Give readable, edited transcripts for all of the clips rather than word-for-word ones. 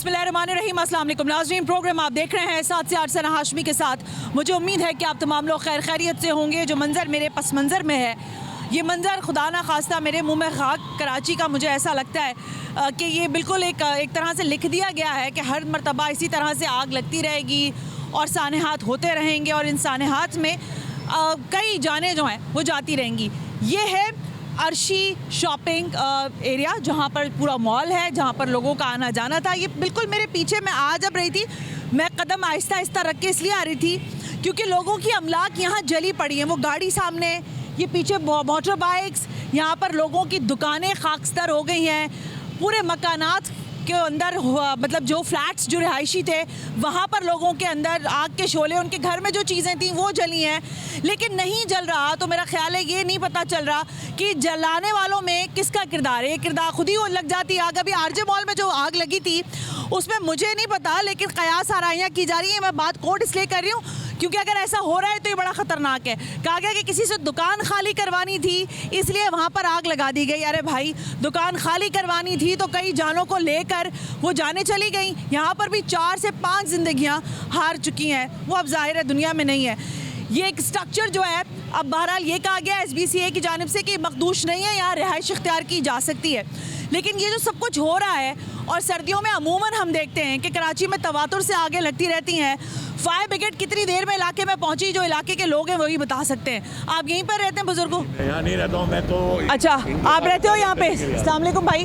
बिस्मिल्लाहिर्रहमानिर्रहीम। अस्सलाम वालेकुम नाज़रीन, प्रोग्राम आप देख रहे हैं 7 से 8 सना हाशमी के साथ। मुझे उम्मीद है कि आप तमाम लोग खैर खैरियत से होंगे। जो मंज़र मेरे पस मंज़र में है, ये मंज़र खुदा ना खास्ता मेरे मुंह में खाक कराची का, मुझे ऐसा लगता है कि ये बिल्कुल एक तरह से लिख दिया गया है कि हर मरतबा इसी तरह से आग लगती रहेगी और सानेहात होते रहेंगे और इन सानेहात में कई जानें जो हैं वो जाती रहेंगी। ये है अर्शी शॉपिंग एरिया, जहाँ पर पूरा मॉल है, जहाँ पर लोगों का आना जाना था। ये बिल्कुल मेरे पीछे मैं आ जब रही थी, मैं कदम आहिस्ता आहिस्ता रख के इसलिए आ रही थी क्योंकि लोगों की अमलाक यहाँ जली पड़ी हैं। वो गाड़ी सामने, ये पीछे मोटर बाइक्स, यहाँ पर लोगों की दुकानें खाकस्तर हो गई हैं। पूरे मकानात के अंदर मतलब जो फ्लैट्स जो रिहायशी थे वहाँ पर लोगों के अंदर आग के शोले, उनके घर में जो चीज़ें थी वो जली हैं। लेकिन नहीं जल रहा तो मेरा ख्याल है ये नहीं पता चल रहा कि जलाने वालों में किसका किरदार है। ये किरदार खुद ही लग जाती आग। अभी आरजे मॉल में जो आग लगी थी उसमें मुझे नहीं पता, लेकिन कयास आराइयाँ की जा रही हैं। मैं बात कोर्ट इसलिए कर रही हूँ क्योंकि अगर ऐसा हो रहा है तो ये बड़ा ख़तरनाक है। कहा गया कि किसी से दुकान खाली करवानी थी इसलिए वहाँ पर आग लगा दी गई। अरे भाई, दुकान खाली करवानी थी तो कई जानों को लेकर वो जाने चली गई। यहाँ पर भी 4 से 5 जिंदगियाँ हार चुकी हैं, वो अब ज़ाहिर है दुनिया में नहीं है। ये एक स्ट्रक्चर जो है, अब बहरहाल ये कहा गया SBCA की जानिब से कि मखदूश नहीं है, यहाँ रिहाइश इख्तियार की जा सकती है। लेकिन ये जो सब कुछ हो रहा है, और सर्दियों में अमूमन हम देखते हैं कि कराची में तवातुर से आगे लगती रहती हैं। फायर ब्रिगेड कितनी देर में इलाके में पहुंची, जो इलाके के लोग हैं वही बता सकते हैं। आप यहीं पर रहते हैं बुजुर्गों? यहाँ नहीं रहता हूँ मैं तो। अच्छा, आप रहते हो यहाँ पे? अस्सलाम वालेकुम भाई।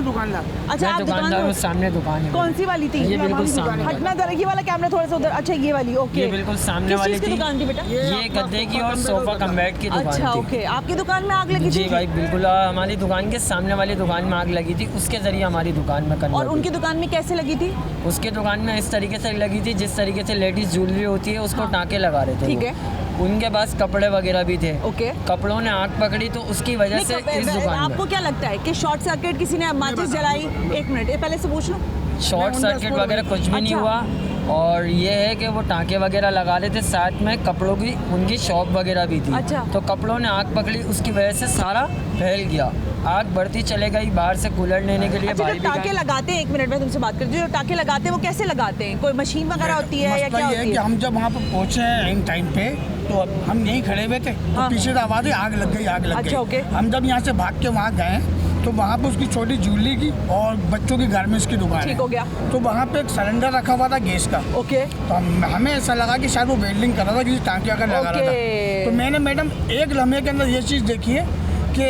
दुकानदार। अच्छा, आप दुकानदार? सामने दुकान है। कौन सी वाली थी? ये बिल्कुल सामने। हटना जरा, ये वाला कैमरा थोड़ा सा उधर। अच्छा, ये वाली, ओके। ये बिल्कुल सामने वाली थी। दुकान थी बेटा? ये गद्दे की और सोफा कम बेड की दुकान अच्छा, थी। ओके। आपकी दुकान में आग लगी थी? जी भाई बिल्कुल, हमारी दुकान के सामने वाली दुकान में आग लगी थी, उसके जरिए हमारी दुकान में और उनकी दुकान में कैसे लगी थी? उसके दुकान में इस तरीके से लगी थी जिस तरीके से लेडीज ज्वेलरी होती है उसको टाँके लगा रहे थे। ठीक है। उनके पास कपड़े वगैरह भी थे। ओके। कपड़ों ने आग पकड़ी तो उसकी वजह से इस दुकान में। आपको क्या लगता है कि शॉर्ट सर्किट, किसी ने माचिस जलाई? एक मिनट, ये पहले से पूछ लो। शॉर्ट सर्किट वगैरह कुछ भी नहीं हुआ, और ये है कि वो टाँके वगैरह लगा रहे थे, साथ में कपड़ों की उनकी शॉप वगैरह भी थी। अच्छा। तो कपड़ों ने आग पकड़ी, उसकी वजह से सारा फैल गया, आग बढ़ती चले गई। बाहर से कूलर लेने के लिए अच्छा, बाहर टाँके लगाते हैं, एक मिनट में तुमसे बात करती हूँ, जो टाँके लगाते हैं वो कैसे लगाते हैं? कोई मशीन वगैरह होती है या क्या होती है? कि हम जब वहाँ पर पहुँचे हैं इन टाइम पे, तो हम यहीं खड़े हुए थे तो पीछे से आवाज़ है आग लग गई, आग लग गई। अच्छा, ओके। हम जब यहाँ से भाग के वहाँ गए तो वहाँ पे उसकी छोटी ज्वेलरी की और बच्चों की गारमेंट्स की दुकान ठीक हो गया। तो वहाँ पे एक सिलेंडर रखा हुआ था गैस का। ओके। तो हमें ऐसा लगा कि शायद वो वेल्डिंग कर रहा था, किसी टाँके अगर लगा रहा था। तो मैंने मैडम एक लम्हे के अंदर ये चीज़ देखी है कि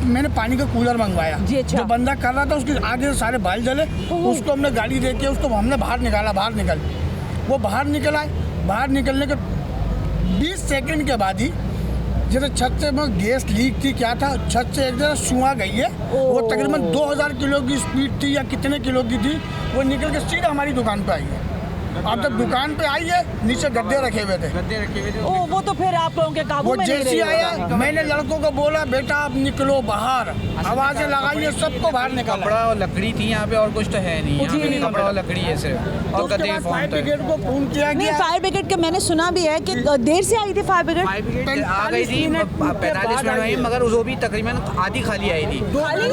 मैंने पानी का कूलर मंगवाया। जी, अच्छा। जो बंदा कर रहा था उसके आगे से सारे बाल जले, उसको हमने गाड़ी दे के उसको हमने बाहर निकाला। वो बाहर निकला। बाहर निकलने के 20 सेकंड के बाद ही जैसे छत से वो गैस लीक थी, क्या था, छत से एक जगह सुआ गई है। वो तकरीबन 2000 किलो की स्पीड थी या कितने किलो की थी, वो निकल के सीधा हमारी दुकान पे आई है। अब जब दुकान पे आई है, नीचे गद्दे रखे हुए थे। ओ, वो तो फिर आप लोगों के काबू में नहीं जैसे रहे। आया, मैंने लड़कों को बोला बेटा आप निकलो बाहर, आवाजें लगाइए, सबको बाहर निकाला। कपड़ा और लकड़ी थी यहाँ पे, और कुछ तो है नहीं यहाँ पे, कपड़ा और लकड़ी है सिर्फ, और गद्दे फायर ब्रिगेड को फोन किया नहीं, गया। फायर ब्रिगेड के मैंने सुना भी है कि देर से आई थी फायर ब्रिगेड। आ गई थी 45 मिनट में, मगर वो भी तकरीबन आधी खाली आई थी। पानी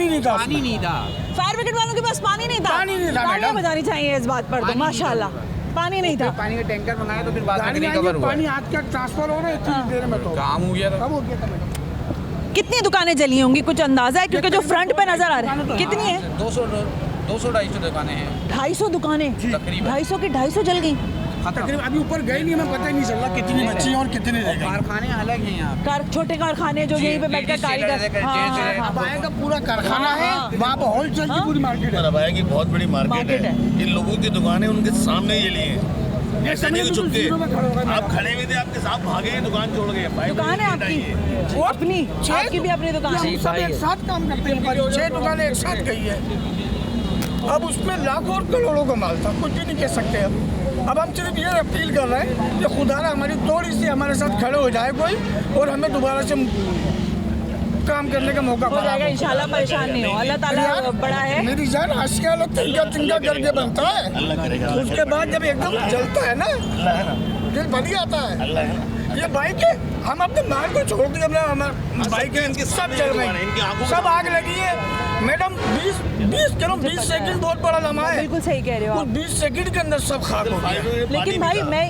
नहीं था। पानी नहीं था। फायर ब्रिगेड वालों के पास पानी नहीं था। पानी नहीं था तालियां मैडम। बजानी चाहिए इस बात पर तो, माशाल्लाह। पानी नहीं था। पानी का टैंकर मंगाया तो फिर बाद में गाड़ी आई रिकवर है, हुआ। पानी हाथ का ट्रांसफर हो रहा है इतनी देर में, तो काम हो गया था। कब हो गया था मैडम? कितनी दुकानें जली होंगी, कुछ अंदाजा है? क्योंकि जो फ्रंट पे नजर आ रहा है, कितनी है? 200-250 दुकानें हैं 250 दुकानें। तकरीबन। 250 की 250 जल गई। तकरीबन अभी ऊपर गए नहीं, हमें पता ही नहीं चल रहा कितनी बची हैं और कितने रह गई। कारखाने अलग हैं यहाँ। छोटे कारखाने जो यहीं पे बैठकर कारीगर। हाँ, अबाया का पूरा कारखाना है, वहाँ पर होलसेल की पूरी मार्केट है। अबाया की बहुत बड़ी मार्केट है। इन लोगों की दुकानें उनके सामने ये लिए हैं। ऐसे नहीं कि चुपके आप खड़े हुए थे, आपके साथ भागे हैं, दुकान छोड़ गए। दुकान है आपकी अपनी? आपकी भी अपनी दुकान है? हम सब एक साथ काम करते हैं, 6 दुकानें एक साथ गई है। अब उसमें लाखों और करोड़ों का माल था, कुछ भी नहीं कह सकते। अब हम सिर्फ ये अपील कर रहे हैं कि खुदा हमारी थोड़ी सी हमारे साथ खड़े हो जाए कोई, और हमें दोबारा से काम करने का मौका हो जाएगा इंशाल्लाह। परेशान नहीं हो, अल्लाह ताला बड़ा है। मेरी जान आशिया लोग तिनका करके बनता है, उसके बाद जब एकदम जलता है ना, दिल बन आता है। ये बाइक है, हम अपने माल को छोड़ दिए, अपना बाइक है, इनकी सब जल रही है, सब आग लगी है। मैडम 20 सेकंड बहुत बड़ा लम्हा है। बिल्कुल सही कह रहे हो उस आप। 20 सेकंड के अंदर सब खाक हो गया। लेकिन भाई मैं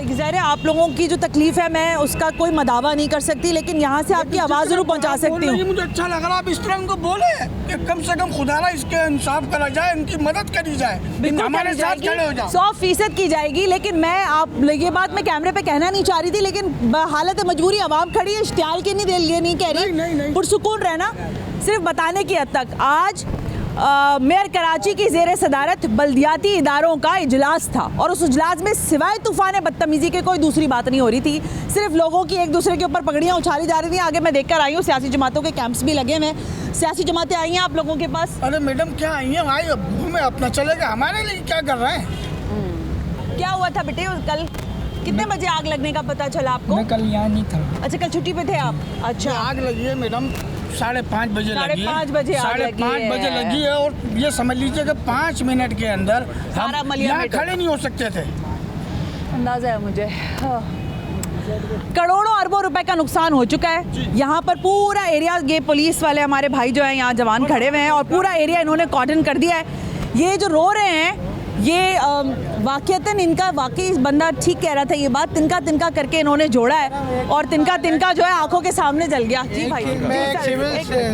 ज़ाहिर है आप लोगों की जो तकलीफ है मैं उसका कोई मदावा नहीं कर सकती, लेकिन यहाँ से आपकी आवाज़ जरूर पहुँचा सकती हूँ। मुझे अच्छा लग रहा, आप इस तरह उनको बोले कि कम से कम खुदारा इसके इंसाफ करा जाए, इनकी मदद करी जाए, हमारे साथ खड़े हो जाओ। 100% की जाएगी, लेकिन मैं आप ये बात मैं कैमरे पे कहना नहीं चाह रही थी, लेकिन हालत मजबूरी आवाम खड़ी है, इश्तियाल के नहीं ये नहीं कह रही, नहीं। पुरसुकून रहना सिर्फ बताने की हद तक। आज मेयर कराची की ज़ेरे सदारत बल्दियाती इदारों का इजलास था और उस इजलास में सिवाय तूफ़ान बदतमीज़ी के कोई दूसरी बात नहीं हो रही थी। सिर्फ लोगों की एक दूसरे के ऊपर पगड़ियाँ उछाली जा रही थी। आगे मैं देखकर आई हूँ सियासी जमातों के कैंप्स भी लगे हुए हैं। सियासी जमातें आई हैं आप लोगों के पास? अरे मैडम क्या आई है भाई, हमें अपना चलेगा, हमारे लिए क्या कर रहे हैं? क्या हुआ था बेटे कल? कितने बजे आग लगने का पता चला आपको? मैं कल यहाँ नहीं था। अच्छा, कल छुट्टी पे थे आप? अच्छा, आग लगी है मैडम 5:30 बजे लगी है। 5:30 बजे आग लगी 5:30 बजे है। लगी है और ये समझ लीजिए कि 5 मिनट के अंदर सारा हम मलिया यहाँ मिट खड़े नहीं हो सकते थे। अंदाजा है मुझे। हाँ। करोड़ों अरबों रुपए का नुकसान हो चुका है। यहाँ पर पूरा एरिया, ये पुलिस वाले हमारे भाई जो हैं यहाँ जवान खड़े हुए हैं और पूरा एरिया इन्होंने कॉर्डन कर दिया है। ये जो रो रहे हैं ये वाकईतन इनका वाकई बंदा ठीक कह रहा था, ये बात तिनका तिनका करके इन्होंने जोड़ा है और तिनका तिनका जो है आंखों के सामने जल गया। जी भाई, मैं एक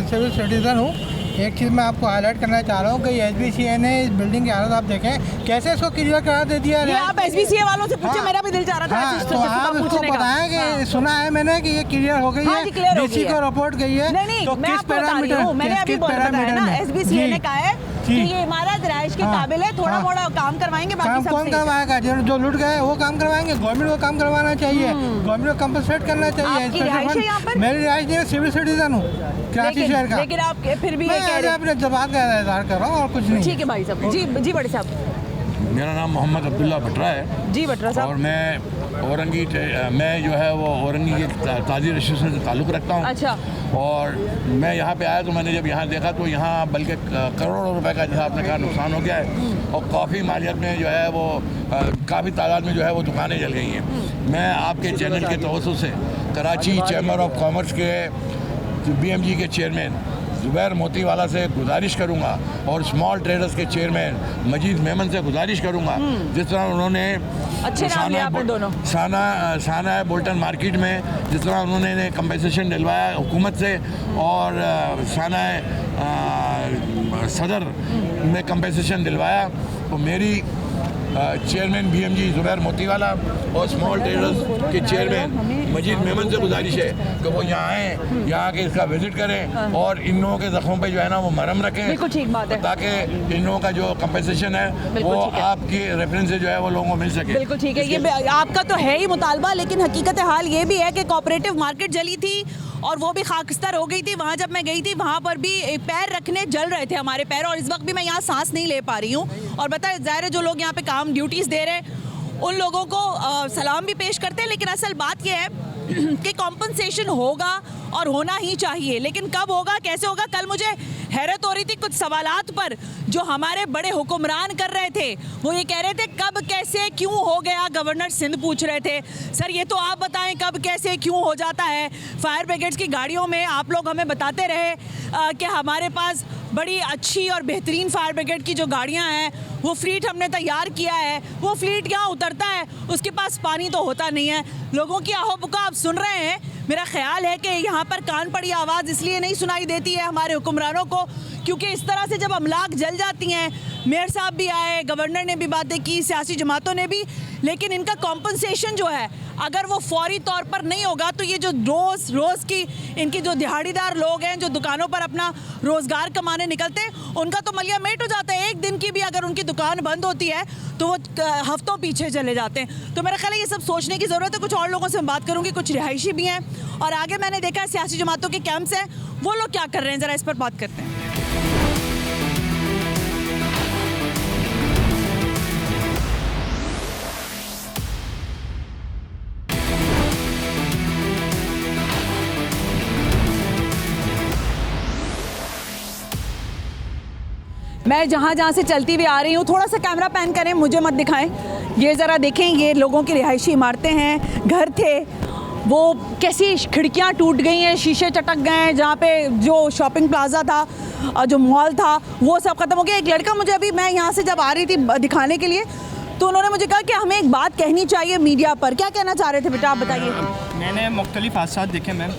सिविल सिटीजन हूँ। एक चीज़ मैं आपको हाईलाइट करना चाह रहा हूँ कि SBCA ने इस बिल्डिंग की हालत आप देखें कैसे इसको क्लियर करा दे दिया ये है। आप SBCA वालों से पूछे, हाँ। मेरा भी दिल चाह रहा था हाँ, तो आप इसको पूछने का। बताएं कि सुना है मैंने कि ये क्लियर हो गई हाँ है, जी, clear हो DC गई है। को रिपोर्ट गई है। नहीं, तो मैं किस आपको बता रही हूँ, मैंने अभी बताया ना, SBCA ने कहा है कि ये इमारत रिहाइश के काबिल है, थोड़ा मोड़ा काम करवाएंगे, बाकी काम सब कौन सही है। करवाएगा? जो लूट गए वो काम करवाएंगे। गवर्नमेंट को काम करवाना चाहिए, गवर्नमेंट को कंपनसेट करना चाहिए। आपकी रिहाइश है यहाँ पर? मेरी रिहाइश नहीं है, सिविल सिटीजन हूँ कराची शहर का। लेकिन आप फिर भी ये मैं कह आज रहे अपने जवाब का इजहार कर रहा हूँ और कुछ नहीं। ठीक है भाई साहब। जी बड़े साहब। मेरा नाम मोहम्मद अब्दुल्ला भटरा है जी बटरा और साहब। मैं जो है वो औरंगी के काजी रजिस्ट्रेशन से ताल्लुक़ रखता हूँ। अच्छा। और मैं यहाँ पे आया तो मैंने जब यहाँ देखा तो यहाँ बल्कि करोड़ों रुपए का जैसा आपने कहा नुकसान हो गया है और काफ़ी मालियत में जो है वो काफ़ी तादाद में जो है वो दुकानें जल गई हैं। मैं आपके चैनल के तवज्जुह से कराची चैम्बर ऑफ कॉमर्स के BMG के चेयरमैन ज़ुबैर मोतीवाला से गुजारिश करूंगा और स्मॉल ट्रेडर्स के चेयरमैन मजीद मेमन से गुजारिश करूंगा, जिस तरह उन्होंने अच्छे नाम लिया आपने दोनों। साना बोल्टन मार्केट में जिस तरह उन्होंने कंपनसेशन दिलवाया हुकूमत से और साना सदर में कंपनसेशन दिलवाया, तो मेरी चेयरमैन BMG ज़ुबैर मोतीवाला और स्मॉल ट्रेडर्स के चेयरमैन मजीद मेमन से गुजारिश है कि वो यहाँ आएँ, यहाँ आके इसका विजिट करें और इन लोगों के ज़ख्मों पे जो है ना वो मरहम रखें। बिल्कुल ठीक बात है। ताकि इन लोगों का जो कंपनसेशन है बिल्कुल वो ठीक है। आपकी रेफरेंस से जो है वो लोगों को मिल सके। बिल्कुल ठीक है, ये आपका तो है ही मुतालबा, लेकिन हकीकत हाल ये भी है कि कोऑपरेटिव मार्केट जली थी और वो भी खाकस्तर हो गई थी। वहाँ जब मैं गई थी वहाँ पर भी पैर रखने जल रहे थे हमारे पैर और इस वक्त भी मैं यहाँ सांस नहीं ले पा रही हूँ। और बताए ज़ाहिर है जो लोग यहाँ पे काम ड्यूटीज़ दे रहे हैं उन लोगों को सलाम भी पेश करते हैं, लेकिन असल बात यह है कि कॉम्पनसेशन होगा और होना ही चाहिए, लेकिन कब होगा, कैसे होगा? कल मुझे हैरत हो रही थी कुछ सवालात पर जो हमारे बड़े हुक्मरान कर रहे थे। वो ये कह रहे थे कब कैसे क्यों हो गया, गवर्नर सिंध पूछ रहे थे। सर ये तो आप बताएं कब कैसे क्यों हो जाता है। फायर ब्रिगेड्स की गाड़ियों में आप लोग हमें बताते रहे कि हमारे पास बड़ी अच्छी और बेहतरीन फायर ब्रिगेड की जो गाड़ियां हैं वो फ्लीट हमने तैयार किया है। वो फ्लीट यहाँ उतरता है, उसके पास पानी तो होता नहीं है। लोगों की आहो पुकार आप सुन रहे हैं। मेरा ख्याल है कि यहाँ पर कान पड़ी आवाज़ इसलिए नहीं सुनाई देती है हमारे हुक्मरानों को क्योंकि इस तरह से जब अमलाक जल जाती हैं, मेयर साहब भी आए, गवर्नर ने भी बातें की, सियासी जमातों ने भी, लेकिन इनका कॉम्पनसेशन जो है अगर वो फौरी तौर पर नहीं होगा तो ये जो रोज़ की इनकी जो दिहाड़ीदार लोग हैं जो दुकानों पर अपना रोज़गार कमाने निकलते हैं उनका तो मलिया मेट हो जाता है। एक दिन की भी अगर उनकी दुकान बंद होती है तो वो हफ्तों पीछे चले जाते हैं। तो मेरा ख्याल है ये सब सोचने की ज़रूरत है। कुछ और लोगों से मैं बात करूँगी, कुछ रिहायशी भी हैं और आगे मैंने देखा है सियासी जमातों के कैंप्स हैं, वो लोग क्या कर रहे हैं, ज़रा इस पर बात करते हैं। मैं जहाँ से चलती हुई आ रही हूँ, थोड़ा सा कैमरा पैन करें, मुझे मत दिखाएं। ये ज़रा देखें, ये लोगों की रिहायशी इमारतें हैं, घर थे वो कैसी खिड़कियां टूट गई हैं, शीशे चटक गए हैं, जहाँ पे जो शॉपिंग प्लाजा था, जो मॉल था, वो सब खत्म हो गया। एक लड़का मुझे अभी, मैं यहाँ से जब आ रही थी दिखाने के लिए, तो उन्होंने मुझे कहा कि हमें एक बात कहनी चाहिए मीडिया पर। क्या कहना चाह रहे थे बेटा, आप बताइए। मैंने मुख्तलिफ हादसा देखे मैम,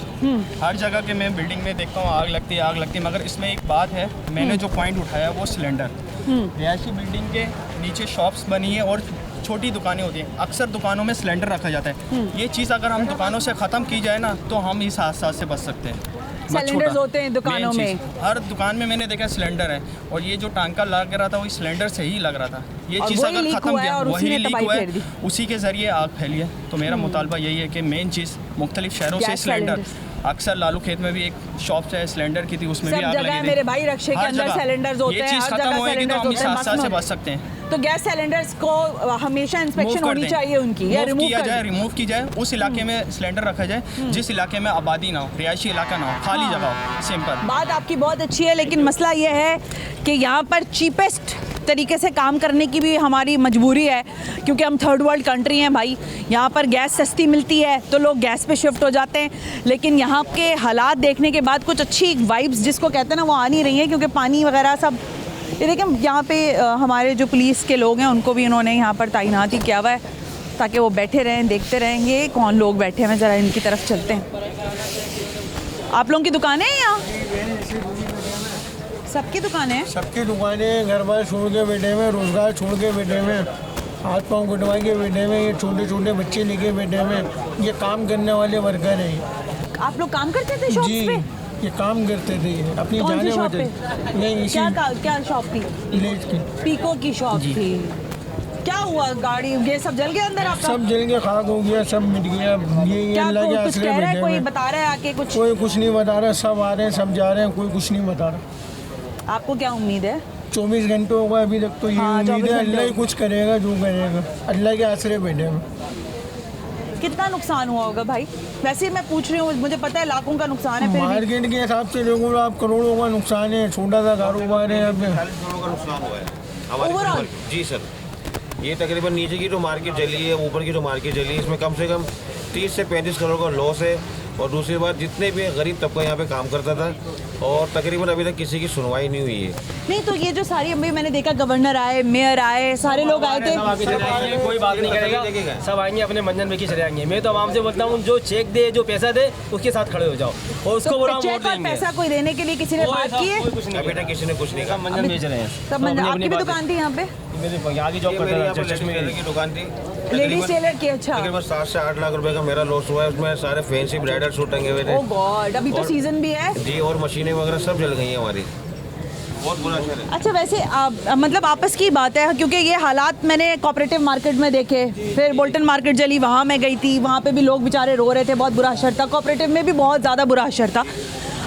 हर जगह के मैं बिल्डिंग में देखता हूँ आग लगती है, मगर इसमें एक बात है, मैंने जो पॉइंट उठाया वो सिलेंडर। रिहायशी बिल्डिंग के नीचे शॉप्स बनी है और छोटी दुकानें होती हैं, अक्सर दुकानों में सिलेंडर रखा जाता है। ये चीज़ अगर हम दुकानों से ख़त्म की जाए ना तो हम इस हादसा से बच सकते हैं। सिलेंडर्स होते हैं दुकानों में, हर दुकान में मैंने देखा सिलेंडर है, और ये जो टांका लग रहा था वो सिलेंडर से ही लग रहा था। ये चीज़ अगर ख़त्म किया, वही लीक हुआ है, उसी के ज़रिए आग फैली है। तो मेरा मुतालबा यही है कि मेन चीज़ मुख्तलिफ शहरों से सिलेंडर, अक्सर लालू खेत में भी एक शॉप से सिलेंडर की थी, उसमें भी आग लगी थी। मेरे भाई रक्षे के अंदर सिलेंडर्स होते हैं, ये चीज़ खत्म होएगी तो हम इस हादसा से बच सकते हैं। तो गैस सिलेंडर्स को हमेशा इंस्पेक्शन होनी चाहिए उनकी, या रिमूव की जाए, उस इलाके में सिलेंडर रखा जाए जिस इलाके में आबादी ना हो, रिहायशी इलाका ना हो, खाली जगह हो। सिंपल बात आपकी बहुत अच्छी है, लेकिन मसला ये है कि यहाँ पर चीपेस्ट तरीके से काम करने की भी हमारी मजबूरी है, क्योंकि हम थर्ड वर्ल्ड कंट्री हैं भाई। यहाँ पर गैस सस्ती मिलती है तो लोग गैस पे शिफ्ट हो जाते हैं, लेकिन यहाँ के हालात देखने के बाद कुछ अच्छी वाइब्स जिसको कहते हैं ना, वो आ नहीं रही हैं, क्योंकि पानी वगैरह सब। ये देखिए यहाँ पे हमारे जो पुलिस के लोग हैं उनको भी इन्होंने यहाँ पर तैनाती किया हुआ है, ताकि वो बैठे रहें, देखते रहेंगे कौन लोग बैठे हैं। ज़रा इनकी तरफ चलते हैं। आप लोगों की दुकानें हैं यहाँ? सबकी दुकानें हैं? सबकी दुकानें, घर बार छोड़ के बैठे में, रोजगार छोड़ के बैठे में, हाथ पाँव कटवा के बैठे में, ये छोटे छोटे बच्चे लेके बैठे में, ये काम करने वाले वर्कर हैं। आप लोग काम करते थे शॉप पे? ये काम करते थे अपनी जाने शॉप पे? नहीं, क्या शॉप थी? विलेज की पीको की शॉप थी। क्या हुआ, गाड़ी ये सब जल गया अंदर आपका? सब जल के खाक हो गया, सब मिट गया। ये अल्लाह के आसरे बैठे हैं। कोई बता रहा है आके कुछ? कोई कुछ नहीं बता रहा, सब आ रहे हैं, सब जा रहे हैं, कोई कुछ नहीं बता रहा। आपको क्या उम्मीद है? 24 घंटे होगा अभी तक, तो ये उम्मीद है अल्लाह ही कुछ करेगा, जो करेगा। अल्लाह के आसरे बैठे हैं। कितना नुकसान हुआ होगा भाई? वैसे मैं पूछ रही हूँ, मुझे पता है लाखों का नुकसान है, फिर मार्केट के हिसाब से देखो आप करोड़ों का नुकसान है। छोटा सा कारोबार है, अब करोड़ों का नुकसान हुआ है हमारे ओवरऑल। जी सर, ये तकरीबन नीचे की जो मार्केट चली है, ऊपर की जो मार्केट चली है, इसमें कम से कम 30 से 35 करोड़ का लॉस है। और दूसरी बात, जितने भी गरीब तबका यहाँ पे काम करता था, और तकरीबन अभी तक किसी की सुनवाई नहीं हुई है। नहीं तो ये जो सारी, अभी मैंने देखा गवर्नर आए, मेयर आए, सारे लोग आए थे। कोई बात नहीं करेगा, सब आएंगे अपने मंजन में की चले आएंगे। मैं तो आवाम से बोलता हूँ, जो चेक दे, जो पैसा दे, उसके साथ खड़े हो जाओ और उसको बोला चेक और पैसा कोई देने के लिए किसी ने बात की है? अभी तक किसी ने कुछ नहीं कहा। मंजन बेच रहे हैं सब। आपकी भी दुकान थी यहाँ पे? मेरे यहाँ की जॉब करते हैं, की दुकान थी, लेडीज टेलर की। अच्छा, तकरीबन 7 से 8 लाख रुपए का मेरा लॉस हुआ है। उसमें सारे फैंसी ब्राइडल सूट टंगे हुए थे। ओह गॉड, अभी तो सीजन भी है जी, और मशीनें वगैरह सब जल गई हैं हमारी। बहुत बुरा शहर है। अच्छा, वैसे मतलब आपस की बात है, क्योंकि ये हालात मैंने कोऑपरेटिव मार्केट में देखे, फिर बोल्टन मार्केट जली, वहाँ मैं गई थी, वहाँ पे भी लोग बेचारे रो रहे थे, बहुत बुरा असर था। कोऑपरेटिव में भी बहुत ज़्यादा बुरा असर था।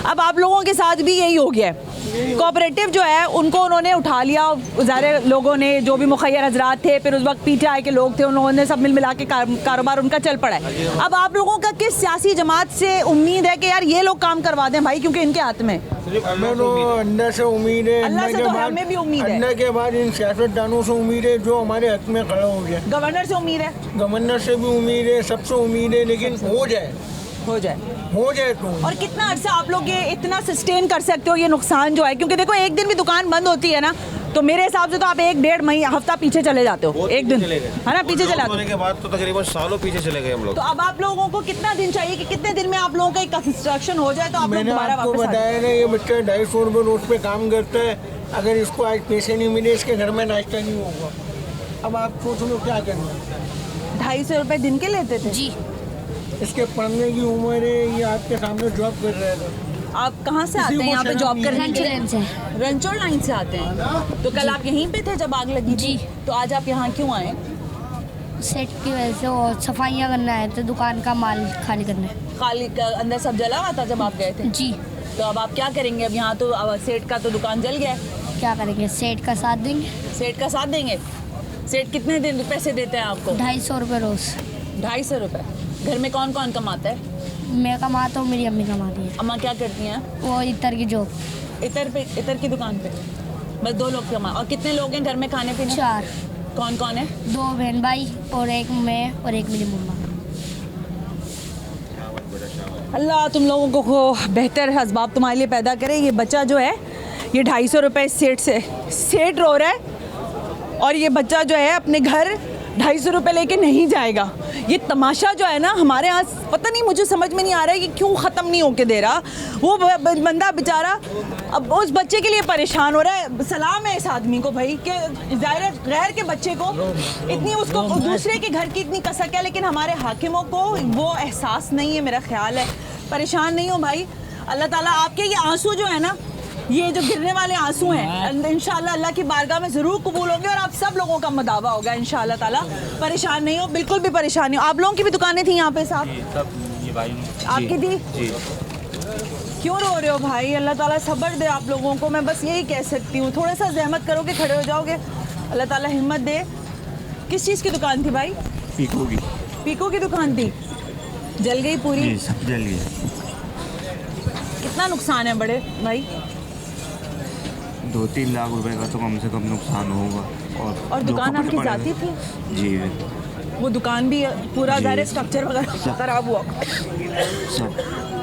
अब आप लोगों के साथ भी यही हो गया है। कोऑपरेटिव जो है उनको उन्होंने उठा लिया, सारे लोगों ने, जो भी मुखैर हजरात थे, फिर उस वक्त पीटीआई के लोग थे, उन लोगों ने सब मिल मिला के कारोबार उनका चल पड़ा है। अब आप लोगों का किस सियासी जमात से उम्मीद है कि यार ये लोग काम करवा दें भाई, क्योंकि इनके हाथ में? हमें तो अल्लाह से उम्मीद है, अल्लाह से तो हमें भी उम्मीद है, अल्लाह के बाद इन सियासतदानों से उम्मीद है जो हमारे हक में खड़ा हो गया। गवर्नर से उम्मीद है, गवर्नर से भी उम्मीद है, सबसे उम्मीद है, लेकिन हो जाए तो। और कितना अर्सा आप लोग ये इतना सस्टेन कर सकते हो ये नुकसान जो है? क्योंकि देखो, एक दिन भी दुकान बंद होती है ना, तो मेरे हिसाब से तो आप 1-1.5 महीना हफ्ता पीछे चले जाते हो। एक दिन है ना, पीछे चले जाते हो। के बाद तो तकरीबन सालों पीछे चले गए हम लोग। तो अब आप लोगों को कितना दिन चाहिए कि कितने दिन में आप लोगों का कंस्ट्रक्शन हो जाए तो आप लोग मैंने दोबारा आपको वापस आ जाए? बताया ना, ये बच्चा 250 रुपये रोज पे काम करता है। अगर इसको आज पैसे नहीं मिले, इसके घर में नाश्ता नहीं होगा। अब आप सोच लो क्या करना। 250 रुपये दिन के लेते थे जी? इसके पढ़ने की उम्र है, ये आपके सामने जॉब कर रहा था। आप कहाँ से आते हैं यहाँ पे जॉब करने के लिए? रंचोड़ लाइन से आते हैं। तो कल आप यहीं पे थे जब आग लगी जी? तो आज आप यहाँ क्यों आए? सेट की वजह से, और सफाइयाँ करना है, तो दुकान का माल खाली करना है। खाली अंदर सब जला हुआ था जब आप गए थे जी? तो अब आप क्या करेंगे? अब यहाँ तो सेठ का तो दुकान जल गया है। क्या करेंगे? सेठ का साथ देंगे। सेठ का साथ देंगे? सेठ कितने दिन पैसे देते हैं आपको? 250 रुपये रोज। 250 रुपये? घर में कौन कौन कमाता है? मैं कमाता हूँ, मेरी अम्मी कमाती है। अम्मा क्या करती हैं? वो इतर की जॉब। इतर की दुकान पे? बस 2 लोग कमा। और कितने लोग हैं घर में खाने पीने? 4। कौन कौन है? 2 बहन भाई और एक मैं और एक मेरी मम्मा। अल्लाह तुम लोगों को बेहतर असबाब तुम्हारे लिए पैदा करे। ये बच्चा जो है ये 250 रुपये सेठ रो रहा है और ये बच्चा जो है अपने घर 250 रुपये लेके नहीं जाएगा। ये तमाशा जो है ना हमारे यहाँ पता नहीं, मुझे समझ में नहीं आ रहा है कि क्यों ख़त्म नहीं होके दे रहा। वो बंदा बेचारा अब उस बच्चे के लिए परेशान हो रहा है। सलाम है इस आदमी को भाई कि ज़ाहिर गैर के बच्चे को इतनी उसको दूसरे के घर की इतनी कसक है, लेकिन हमारे हाकिमों को वो एहसास नहीं है। मेरा ख्याल है परेशान नहीं हो भाई। अल्लाह ताला आपके ये आंसू जो है ना, ये जो गिरने वाले आंसू हैं, इंशाल्लाह अल्लाह की बारगाह में ज़रूर कबूल होंगे और आप सब लोगों का मदावा होगा इंशाल्लाह ताला। परेशान नहीं हो, बिल्कुल भी परेशान नहीं हो। आप लोगों की भी दुकानें थी यहाँ पे साहब? ये भाई आपकी थी? क्यों रो रहे हो भाई? अल्लाह ताला सब्र दे आप लोगों को, मैं बस यही कह सकती हूँ। थोड़ा सा जहमत करोगे, खड़े हो जाओगे, अल्लाह ताला हिम्मत दे। किस चीज़ की दुकान थी भाई? पीको की। पीको की दुकान थी, जल गई पूरी? जी सब जल गया। कितना नुकसान है बड़े भाई? 2-3 लाख रुपए का तो कम से कम नुकसान होगा। और दुकान आपकी जाती थी? जी वो दुकान भी पूरा ज़ाहिर स्ट्रक्चर वगैरह खराब हुआ?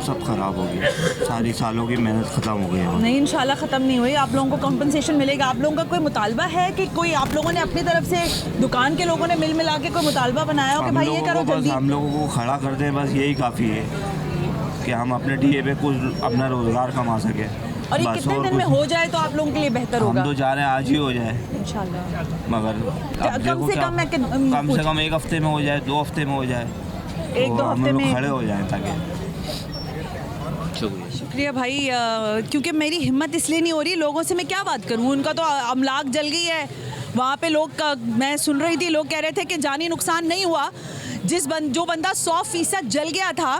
सब खराब हो गया। सारी सालों की मेहनत ख़त्म हो गई है। नहीं इंशाल्लाह ख़त्म नहीं हुई। आप लोगों को कंपनसेशन मिलेगा। आप लोगों का कोई मुतालबा है कि कोई आप लोगों ने अपनी तरफ से, दुकान के लोगों ने मिल मिला के कोई मुतालबा बनाया हो कि भाई ये करो जल्दी? हम लोगों को खड़ा कर दें, बस यही काफ़ी है कि हम अपने डीए पे कुछ अपना रोज़गार कमा सकें। और ये कितने दिन में हो जाए तो आप लोगों के लिए बेहतर होगा? हम तो जा रहे हैं आज ही हो जाए इंशाल्लाह, मगर कम से कम 1 हफ्ते में हो जाए, 2 हफ्ते में हो जाए, 1-2 हफ्ते में खड़े हो जाएं ताकि। शुक्रिया भाई। क्योंकि मेरी हिम्मत इसलिए नहीं हो रही, लोगों से मैं क्या बात करूँ, उनका तो अमलाक जल गई है वहाँ पे। लोग मैं सुन रही थी, लोग कह रहे थे कि जानी नुकसान नहीं हुआ। जो बंदा 100% जल गया था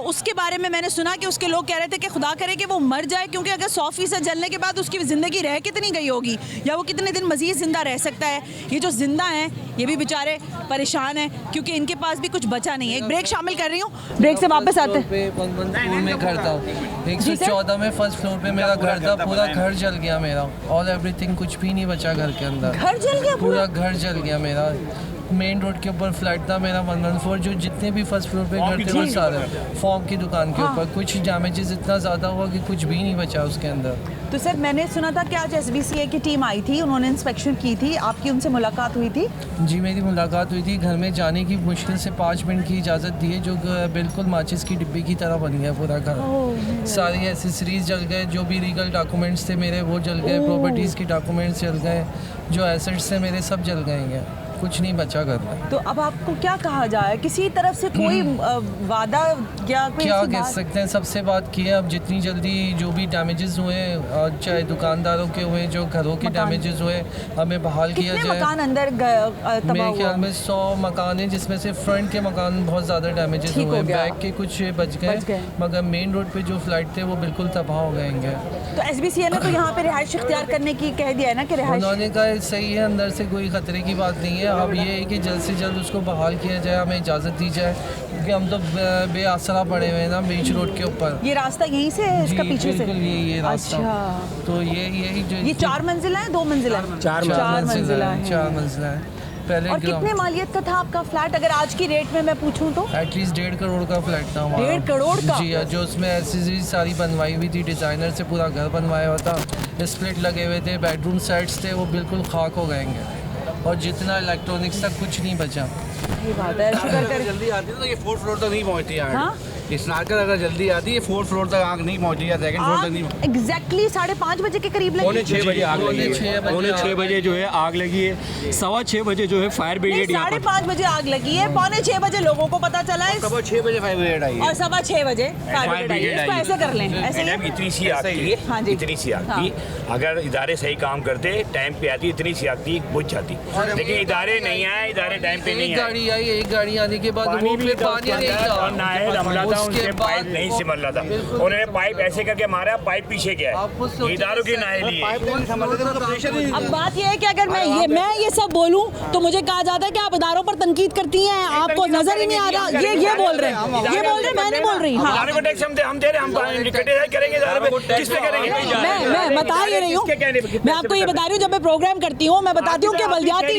उसके बारे में मैंने सुना कि उसके लोग कह रहे थे कि खुदा करे कि वो मर जाए, क्योंकि अगर 100% जलने के बाद उसकी ज़िंदगी रह कितनी गई होगी, या वो कितने दिन मज़ीद ज़िंदा रह सकता है। ये जो ज़िंदा हैं ये भी बेचारे परेशान हैं क्योंकि इनके पास भी कुछ बचा नहीं है। एक ब्रेक शामिल कर रही हूँ, ब्रेक से वापस आते हैं। में घर था 114 में फर्स्ट फ्लोर पे मेरा घर था। पूरा घर जल गया मेरा, ऑल एवरीथिंग, कुछ भी नहीं बचा घर के अंदर। घर जल गया? पूरा घर जल गया मेरा। मेन रोड के ऊपर फ्लैट था मेरा 114। जो जितने भी फर्स्ट फ्लोर पे घर थे वो सारे फॉर्म की दुकान के ऊपर। कुछ डैमेजेस इतना ज़्यादा हुआ कि कुछ भी नहीं बचा उसके अंदर। तो सर मैंने सुना था कि आज SBCA की टीम आई थी, उन्होंने इंस्पेक्शन की थी, आपकी उनसे मुलाकात हुई थी? जी मेरी मुलाकात हुई थी। घर में जाने की मुश्किल से 5 मिनट की इजाज़त दी है, जो बिल्कुल माचिस की डिब्बी की तरह बन गया पूरा घर। सारी एसेसरीज जल गए, जो भी लीगल डॉक्यूमेंट्स थे मेरे वो जल गए, प्रॉपर्टीज़ के डॉक्यूमेंट्स जल गए, जो एसेट्स थे मेरे सब जल गए हैं, कुछ नहीं बचा घर में। तो अब आपको क्या कहा जाए? किसी तरफ से कोई वादा या कोई क्या कह सकते हैं? सबसे बात की है, अब जितनी जल्दी जो भी डैमेजेस हुए, चाहे दुकानदारों के हुए, जो घरों के डैमेजेस हुए, हमें बहाल किया जाए। मकान अंदर मेरे ख्याल में 100 मकान हैं, जिसमें से फ्रंट के मकान बहुत ज़्यादा डैमेजेस हुए, बैक के कुछ बच गए, मगर मेन रोड पे जो फ्लैट थे वो बिल्कुल तबाह हो गए। तो SBCA ने तो यहाँ पे रिहाइश इख्तियार करने की कह दिया है ना कि रिहाइश? उन्होंने कहा सही है, अंदर से कोई ख़तरे की बात नहीं है। अब ये है कि जल्द से जल्द उसको बहाल किया जाए, हमें इजाज़त दी जाए, क्योंकि हम तो बेआसरा पड़े हुए हैं ना बीच रोड के ऊपर। ये रास्ता यहीं से है इसका पीछे से? ये रास्ता। अच्छा। तो यही जो ये 4 मंजिला है, 2 मंजिला है? 4 मंजिला है। पहले और कितने मालियत का था आपका फ्लैट, अगर आज की रेट में मैं पूछूं तो? एटलीस्ट 1.5 करोड़ का फ्लैट था हमारा। 1.5 करोड़ का? जी, जो उसमें एसेसरीज सारी बनवाई हुई थी, डिज़ाइनर से पूरा घर बनवाया हुआ था, स्प्लिट लगे हुए थे, बेडरूम सेट्स थे, वो बिल्कुल खाक हो गए, और जितना इलेक्ट्रॉनिक्स तक कुछ नहीं बचा। ये बात है। जल्दी आती है तो ये 4th फ्लोर तक नहीं पहुँचती है। हाँ? स्नार्कर अगर जल्दी आती है 4th फ्लोर तक आग नहीं पहुँची है, 2nd फ्लोर तक नहीं। एग्जैक्टली 5:30 बजे के करीब लगी। 6 बजे आग लगी है। 6 बजे जो है आग लगी है। 6:15 बजे जो है फायर ब्रिगेड 5:30 बजे आग लगी है, 6:45 बजे लोगों को पता चला है, 6 बजे फायर ब्रिगेड आई है, और 6:15 बजे फायर ब्रिगेड आई है। ऐसे कर लें, ऐसे इतनी सी आग थी, इतनी सी आग थी, अगर इदारे सही काम करते, टाइम पे आती, इतनी सी आग थी, बुझ जाती, लेकिन इदारे नहीं आए, इदारे टाइम पे नहीं आए। एक गाड़ी आने के बाद पानी नहीं था, नहीं सिमर रहा था, उन्होंने पाइप ऐसे करके मारा, पाइप पीछे गया है, इदारों की नाअहली है। अब बात ये है कि अगर मैं ये सब बोलूं तो मुझे कहा जाता है कि आप इदारों पर तनकीद करती हैं, आपको नजर ही नहीं आ रहा। ये बोल रहे हैं, मैं नहीं बोल रही। इदारों को टैक्स हम दे रहे हैं, हम क्रिटिसाइज करेंगे इदारों पे, किस पे करेंगे? मैं बता ये रही हूँ, मैं आपको ये बता रही हूँ, जब मैं प्रोग्राम करती हूँ मैं बताती हूँ कि बल्दियाती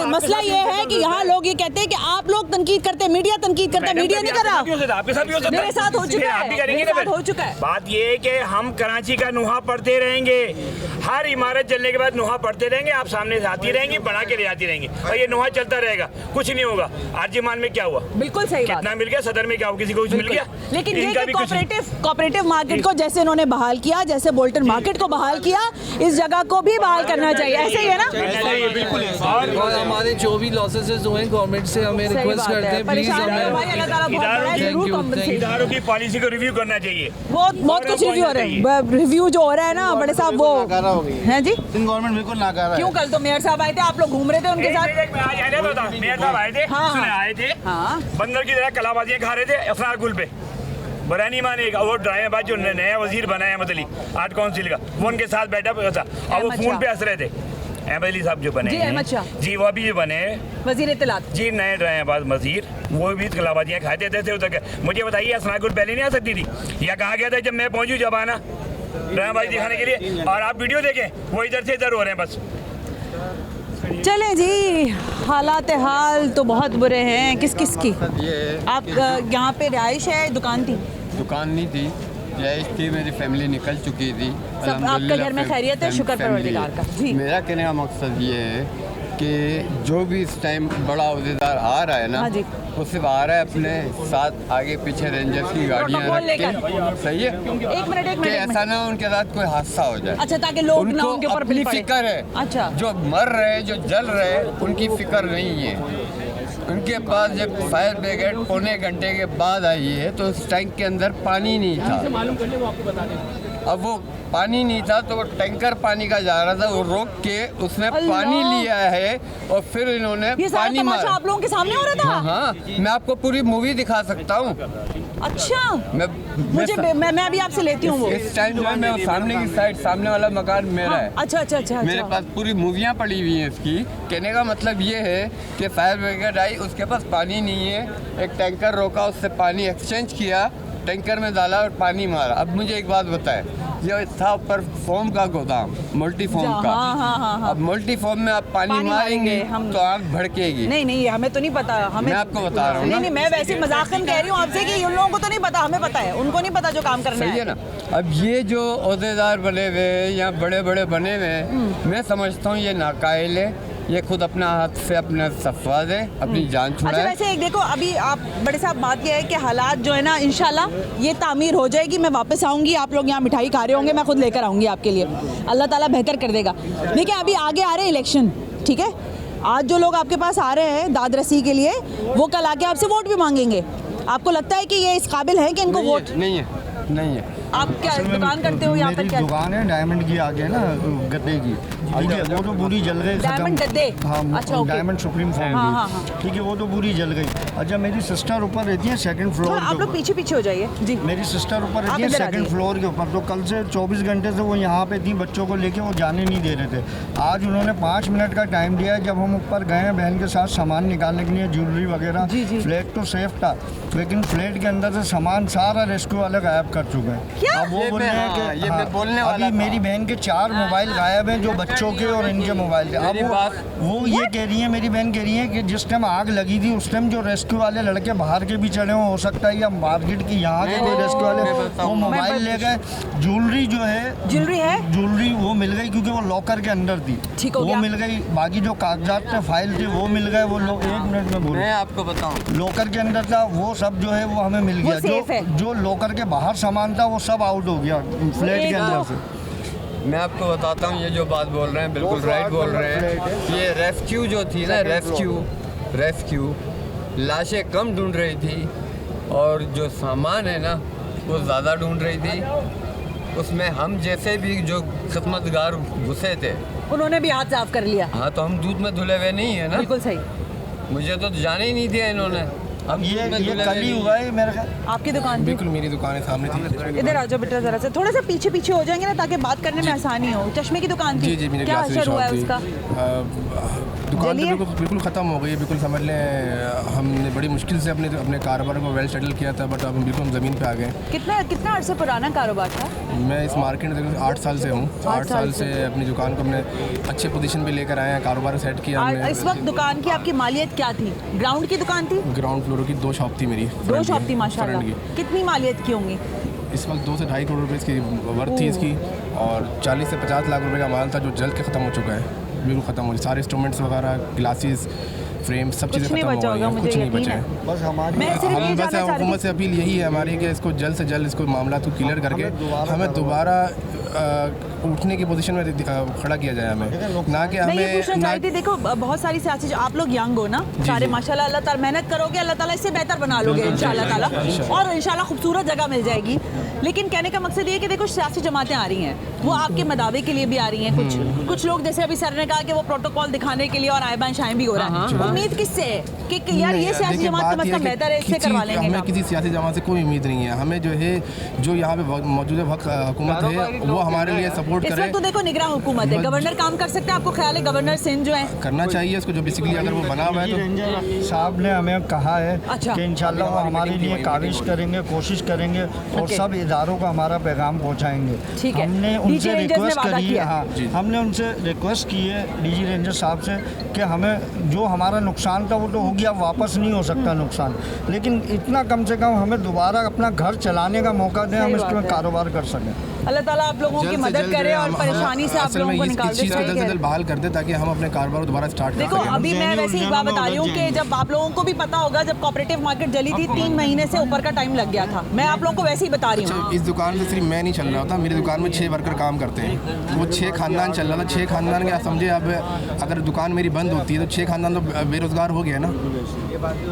मसला ये है कि यहाँ लोग ये कहते हैं कि आप लोग तनकीद करते हैं, मीडिया तनकीद करता है, मीडिया नहीं कर रहा। हो सकता मेरे साथ हो चुका फिर है, आप भी करेंगे मेरे ना साथ हो चुका है। बात ये है कि हम कराची का नुहा पढ़ते रहेंगे, हर इमारत चलने के बाद नुहा पढ़ते रहेंगे, आप सामने से आती रहेंगी, बढ़ा के ले आती रहेंगी और ये नुहा चलता रहेगा, कुछ नहीं होगा। आरजीमान में क्या हुआ? बिल्कुल सही बात। कितना मिल गया? सदर में क्या हुआ? किसी को कुछ मिल गया? लेकिन ये इनका कि भी कुछ नहीं। कोऑपरेटिव मार्केट को जैसे इन्होंने बहाल किया, जैसे बोल्टन मार्केट को बहाल किया, इस जगह को भी बहाल करना चाहिए, ऐसे ही है ना? और हमारे जो भी लॉसेस हुए गवर्नमेंट से हमें रिक्वेस्ट करते हैं प्लीज हमें इदारों की पॉलिसी को रिव्यू करना चाहिए। बहुत कुछ रिव्यू हो रहा है, रिव्यू जो हो रहा है ना बड़े साहब वो है जी। गवर्नमेंट बिल्कुल नाकारा है। क्यों? कल तो मेयर साहब आए थे, आप लोग घूम रहे थे उनके साथ। मेयर साहब आए थे, हाँ, सुने आए थे, बंदर की तरह कलाबाजियां खा रहे थे अफरार गुल पे। बुरा नहीं मानेगा, वो ड्राइवर जो नया वजीर बना है अहमद अली आर्ट काउंसिल का, वो उनके साथ बैठा हुआ था और वो फोन पे हंस रहे थे। अहमद अली साहब जो बने जी, हैं अहमद शाह जी, वो भी जो बने वजीर इत्तलात जी, नए ड्राइवर वजीर, वो भी कलाबाजियाँ खाते थे उधर के। मुझे बताइए असना गुल पहले नहीं आ सकती थी? या कहा गया था जब मैं पहुंचूं जब आना ड्रामाबाजी दिखाने के लिए? और आप वीडियो देखें, वो इधर से इधर हो रहे हैं बस। चले जी, हालात हाल तो बहुत बुरे हैं। किस किस की? आप यहाँ पे रिहाइश है, दुकान थी? दुकान नहीं थी, रिहाइश थी, मेरी फैमिली निकल चुकी थी। सब आपके घर में खैरियत है? शुक्र परवरदिगार का। जी, मेरा कहने का मकसद ये है कि जो भी इस टाइम बड़ा अहदेदार आ रहा है ना, हाँ जी, वो सिर्फ आ रहा है अपने साथ आगे पीछे रेंजर्स की गाड़ियाँ रख के। सही है? एक मिनट कि ऐसा ना उनके साथ कोई हादसा हो जाए। अच्छा, ताकि लोग ना उनके ऊपर अपनी पड़े। फिक्र है। अच्छा, जो मर रहे, जो जल रहे, उनकी फिक्र नहीं है। उनके पास जब फायर ब्रिगेड पौने घंटे के बाद आई है तो उस टैंक के अंदर पानी नहीं था। अब वो पानी नहीं था तो वो टैंकर पानी का जा रहा था, वो रोक के उसमें पानी लिया है और फिर इन्होंने पानी मारा। आप लोगों के सामने हो रहा था? हाँ, मैं आपको पूरी मूवी दिखा सकता हूँ। अच्छा, मैं अभी आपसे लेती हूँ वो। इस टाइम जो है मैं सामने की साइड, सामने वाला मकान मेरा है। अच्छा अच्छा अच्छा, मेरे पास पूरी मूवियाँ पड़ी हुई हैं इसकी। कहने का मतलब ये है कि फायर ब्रिगेड आई, उसके पास पानी नहीं है, एक टैंकर रोका, उससे पानी एक्सचेंज किया, टैंकर में डाला और पानी मारा। अब मुझे एक बात बताए, ये था ऊपर फोम का गोदाम, मल्टी फोम का। हाँ। अब मल्टी फोम में आप पानी मारेंगे हम तो आग भड़केगी। नहीं, हमें तो नहीं पता। हमें, मैं आपको बता रहा हूँ। नहीं, मैं वैसे मजाकन कह रही हूँ आपसे कि उन लोगों को तो नहीं पता, हमें पता है, उनको नहीं पता जो काम करना है। सही है ना? अब ये जो ओहदेदार बने हुए या बड़े बड़े बने हुए, मैं समझता हूँ ये नाकायल है। ये खुद अपना हाथ से अपना सफवा दे, अपनी जान छुड़ाए। अच्छा, वैसे एक देखो, अभी आप बड़े साहब बात यह है कि हालात जो है ना, इंशाल्लाह ये तामीर हो जाएगी। मैं वापस आऊँगी, आप लोग यहाँ मिठाई खा रहे होंगे, मैं खुद लेकर आऊँगी आपके लिए। अल्लाह ताला बेहतर कर देगा। देखिए, अभी आगे आ रहे हैं इलेक्शन, ठीक है? आज जो लोग आपके पास आ रहे हैं दाद रसी के लिए, वो कल आके आपसे वोट भी मांगेंगे। आपको लगता है कि ये इस काबिल है कि इनको वोट? नहीं है। आप क्या दुकान करते हो यहाँ पर? क्या दुकान है? डायमंड की आगे ना, गद्दे की, ठीक है, वो तो पूरी जल गई। डायमंड गद्दे? हाँ, अच्छा, डायमंड सुप्रीम फॉर्म की, ठीक है, वो तो पूरी जल गई। अच्छा, मेरी सिस्टर ऊपर रहती है सेकंड फ्लोर। आप लोग पीछे पीछे हो जाइए जी। मेरी सिस्टर ऊपर रहती है सेकंड फ्लोर के ऊपर। तो कल से 24 घंटे से वो यहाँ पे थी, बच्चों को लेके वो जाने नहीं दे रहे थे। आज उन्होंने 5 मिनट का टाइम दिया है। जब हम ऊपर गए हैं बहन के साथ सामान निकालने के लिए, ज्वेलरी वगैरह, फ्लैट तो सेफ था, लेकिन फ्लैट के अंदर से सामान सारा रेस्क्यू वाले गायब कर चुके हैं। अब वो बोल रहे हैं कि अभी मेरी बहन के 4 मोबाइल गायब हैं, जो बच्चों के और इनके मोबाइल थे। अब वो ये कह रही है, मेरी बहन कह रही है कि जिस टाइम आग लगी थी उस टाइम जो रेस्क्यू वाले लड़के बाहर के भी चढ़े हो सकता है, या मार्केट की यहाँ के कोई रेस्क्यू वाले, वो मोबाइल ले गए। ज्वेलरी जो है, ज्वेलरी वो मिल गई क्योंकि वो लॉकर के अंदर थी, वो मिल गई। बाकी जो कागजात थे, फाइल थे, वो मिल गए। वो लोग 1 मिनट में बोल, मैं आपको बताऊं, लॉकर के अंदर था, वो सब जो है वो हमें मिल गया। जो लॉकर के बाहर सामान था वो सब आउट हो गया फ्लैट के अंदर से। मैं आपको बताता हूँ, ये जो बात बोल रहे हैं बिल्कुल राइट बोल रहे हैं। ये रेस्क्यू जो थी ना, रेस्क्यू लाशें कम ढूंढ रही थी और जो सामान है ना वो ज़्यादा ढूंढ रही थी। उसमें हम जैसे भी जो खिदमतगार घुसे थे, उन्होंने भी हाथ साफ कर लिया। हाँ, तो हम दूध में धुले हुए नहीं है ना। बिल्कुल सही। मुझे तो जाने ही नहीं दिया इन्होंने। अब ये कल ही हुआ है मेरे ख्याल। आपकी दुकान? बिल्कुल, मेरी दुकान है सामने थी। इधर आ जाओ बेटा, जरा से थोड़ा सा पीछे पीछे हो जाएंगे ना, ताकि बात करने में आसानी हो। चश्मे की दुकान थी? जी, मेरी क्या असर हुआ है उसका? दुकान तो बिल्कुल ख़त्म हो गई है, बिल्कुल समझ लें हमने बड़ी मुश्किल से अपने कारोबार को वेल सेटल किया था, बट अब बिल्कुल हम ज़मीन पे आ गए। कितना अर्से पुराना कारोबार था? मैं इस मार्केट में 8 साल से हूँ। 8 साल से अपनी दुकान को हमने अच्छे पोजीशन पे लेकर आए हैं, कारोबार सेट किया हमने। इस वक्त दुकान की आपकी मालियत क्या थी? ग्राउंड की दुकान थी? ग्राउंड फ्लोर की 2 शॉप थी मेरी। 2 शॉप थी माशाल्लाह। कितनी मालियत की होंगी? इस वक्त 2 से ढाई करोड़ रुपए इसकी वर्थ थी इसकी, और 40 से 50 लाख रुपए का माल था जो जल के ख़त्म हो चुका है, बिल्कुल ख़त्म हो गया। सारे इंस्ट्रूमेंट्स वगैरह, ग्लासेस, फ्रेम, सब चीज़ें खत्म हो गई हैं, कुछ नहीं बचा है। बस हम बस हुकूमत से अपील यही है हमारी कि इसको जल्द से जल्द इसको मामला को क्लियर करके हमें दोबारा उठने की पोजीशन में खड़ा किया जाए हमें, ना कि हमें। मैं ये पूछना चाहती थी, देखो बहुत सारी सियासी, आप लोग यंग हो ना सारे माशाल्लाह, अल्लाह ताला मेहनत करोगे, अल्लाह ताला इससे बेहतर बना लोगे इंशाल्लाह ताला, और इंशाल्लाह खूबसूरत जगह मिल जाएगी। लेकिन कहने का मकसद ये है कि देखो सियासी जमातें आ रही हैं, वो आपके मदावे के लिए भी आ रही हैं, कुछ लोग जैसे अभी सर ने कहा कि वो प्रोटोकॉल दिखाने के लिए और आए बाएं शाएं भी हो रहा है। उम्मीद किससे है कि यार ये सियासी जमात का मतलब बेहतर है, इससे करवा लेंगे? हमें किसी सियासी जमात से कोई उम्मीद नहीं है। हमें जो है, जो यहाँ पे मौजूदा हुकूमत है वो हमारे लिए सपोर्ट करे। तो देखो निगरान हुकूमत है, गवर्नर काम कर सकते हैं, आपको ख्याल है गवर्नर सिंध जो है करना चाहिए उसको, जो बेसिकली अगर वो बना हुआ है तो। रेंजर साहब ने हमें कहा है कि इंशाल्लाह वो हमारे लिए काविश करेंगे, कोशिश करेंगे और सब इदारों को हमारा पैगाम पहुंचाएंगे। हमने उनसे रिक्वेस्ट करी है, हाँ हमने उनसे रिक्वेस्ट की है डीजी रेंजर साहब से कि हमें जो हमारा नुकसान था वो तो हो गया, वापस नहीं हो सकता नुकसान, लेकिन इतना कम से कम हमें दोबारा अपना घर चलाने का मौका दें, हम इसमें कारोबार कर सकें। अल्लाह ताला आप लोगों की मदद करे और परेशानी से आप लोगों को निकाल दे। इस चीज़ को जल्द से जल्द बहाल कर दे ताकि हम अपने कारोबार को दोबारा स्टार्ट कर सकें। देखो अभी मैं वैसे ही बात बता रही हूँ कि जब आप लोगों को भी पता होगा, जब कोऑपरेटिव मार्केट जली थी 3 महीने से ऊपर का टाइम लग गया था, मैं आप लोगों को वैसे ही बता रही हूँ। इस दुकान में सिर्फ मैं नहीं चल रहा था, मेरी दुकान में 6 वर्कर काम करते हैं, वो 6 खानदान चल रहा था। 6 खानदान क्या समझे, अब अगर दुकान मेरी बंद होती है तो 6 खानदान तो बेरोजगार हो गया ना।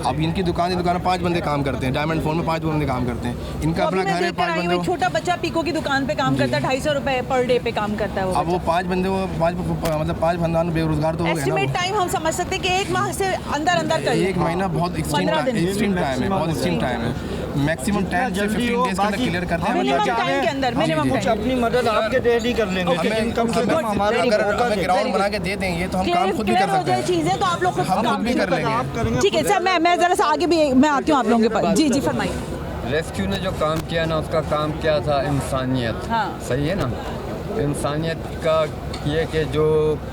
अब इनकी दुकान में 5 बंदे काम करते हैं, डायमंड फोन में 5 बंदे काम करते हैं, इनका अपना घर है। 5 बंदे, छोटा बच्चा पीको की दुकान पे काम करता है, 250 रुपए पर डे पे काम करता है वो। अब वो 5 बंदे, वो 5 खानदान बेरोजगार तो हो गए ना। एस्टिमेट टाइम हम समझ सकते हैं कि 1 माह से अंदर कर 1 महीना बहुत एक्सट्रीम टाइम है, बहुत एक्सट्रीम टाइम है। मैक्सिमम 10 से 15 डेज के अंदर क्लियर करते हैं। कुछ अपनी मदद आपके डेली कर लेंगे, कम से कम हमारा अगर ग्राउंड बना के दे देंगे तो हम काम खुद भी कर सकते हैं। चीजें तो आप लोग खुद काम भी कर लेंगे। ठीक है सर, मैं जरा सा आगे भी मैं आती हूँ आप लोगों के पास। जी फरमाइए। रेस्क्यू ने जो काम किया ना, उसका काम क्या था? इंसानियत। हाँ। सही है ना, इंसानियत का ये कि जो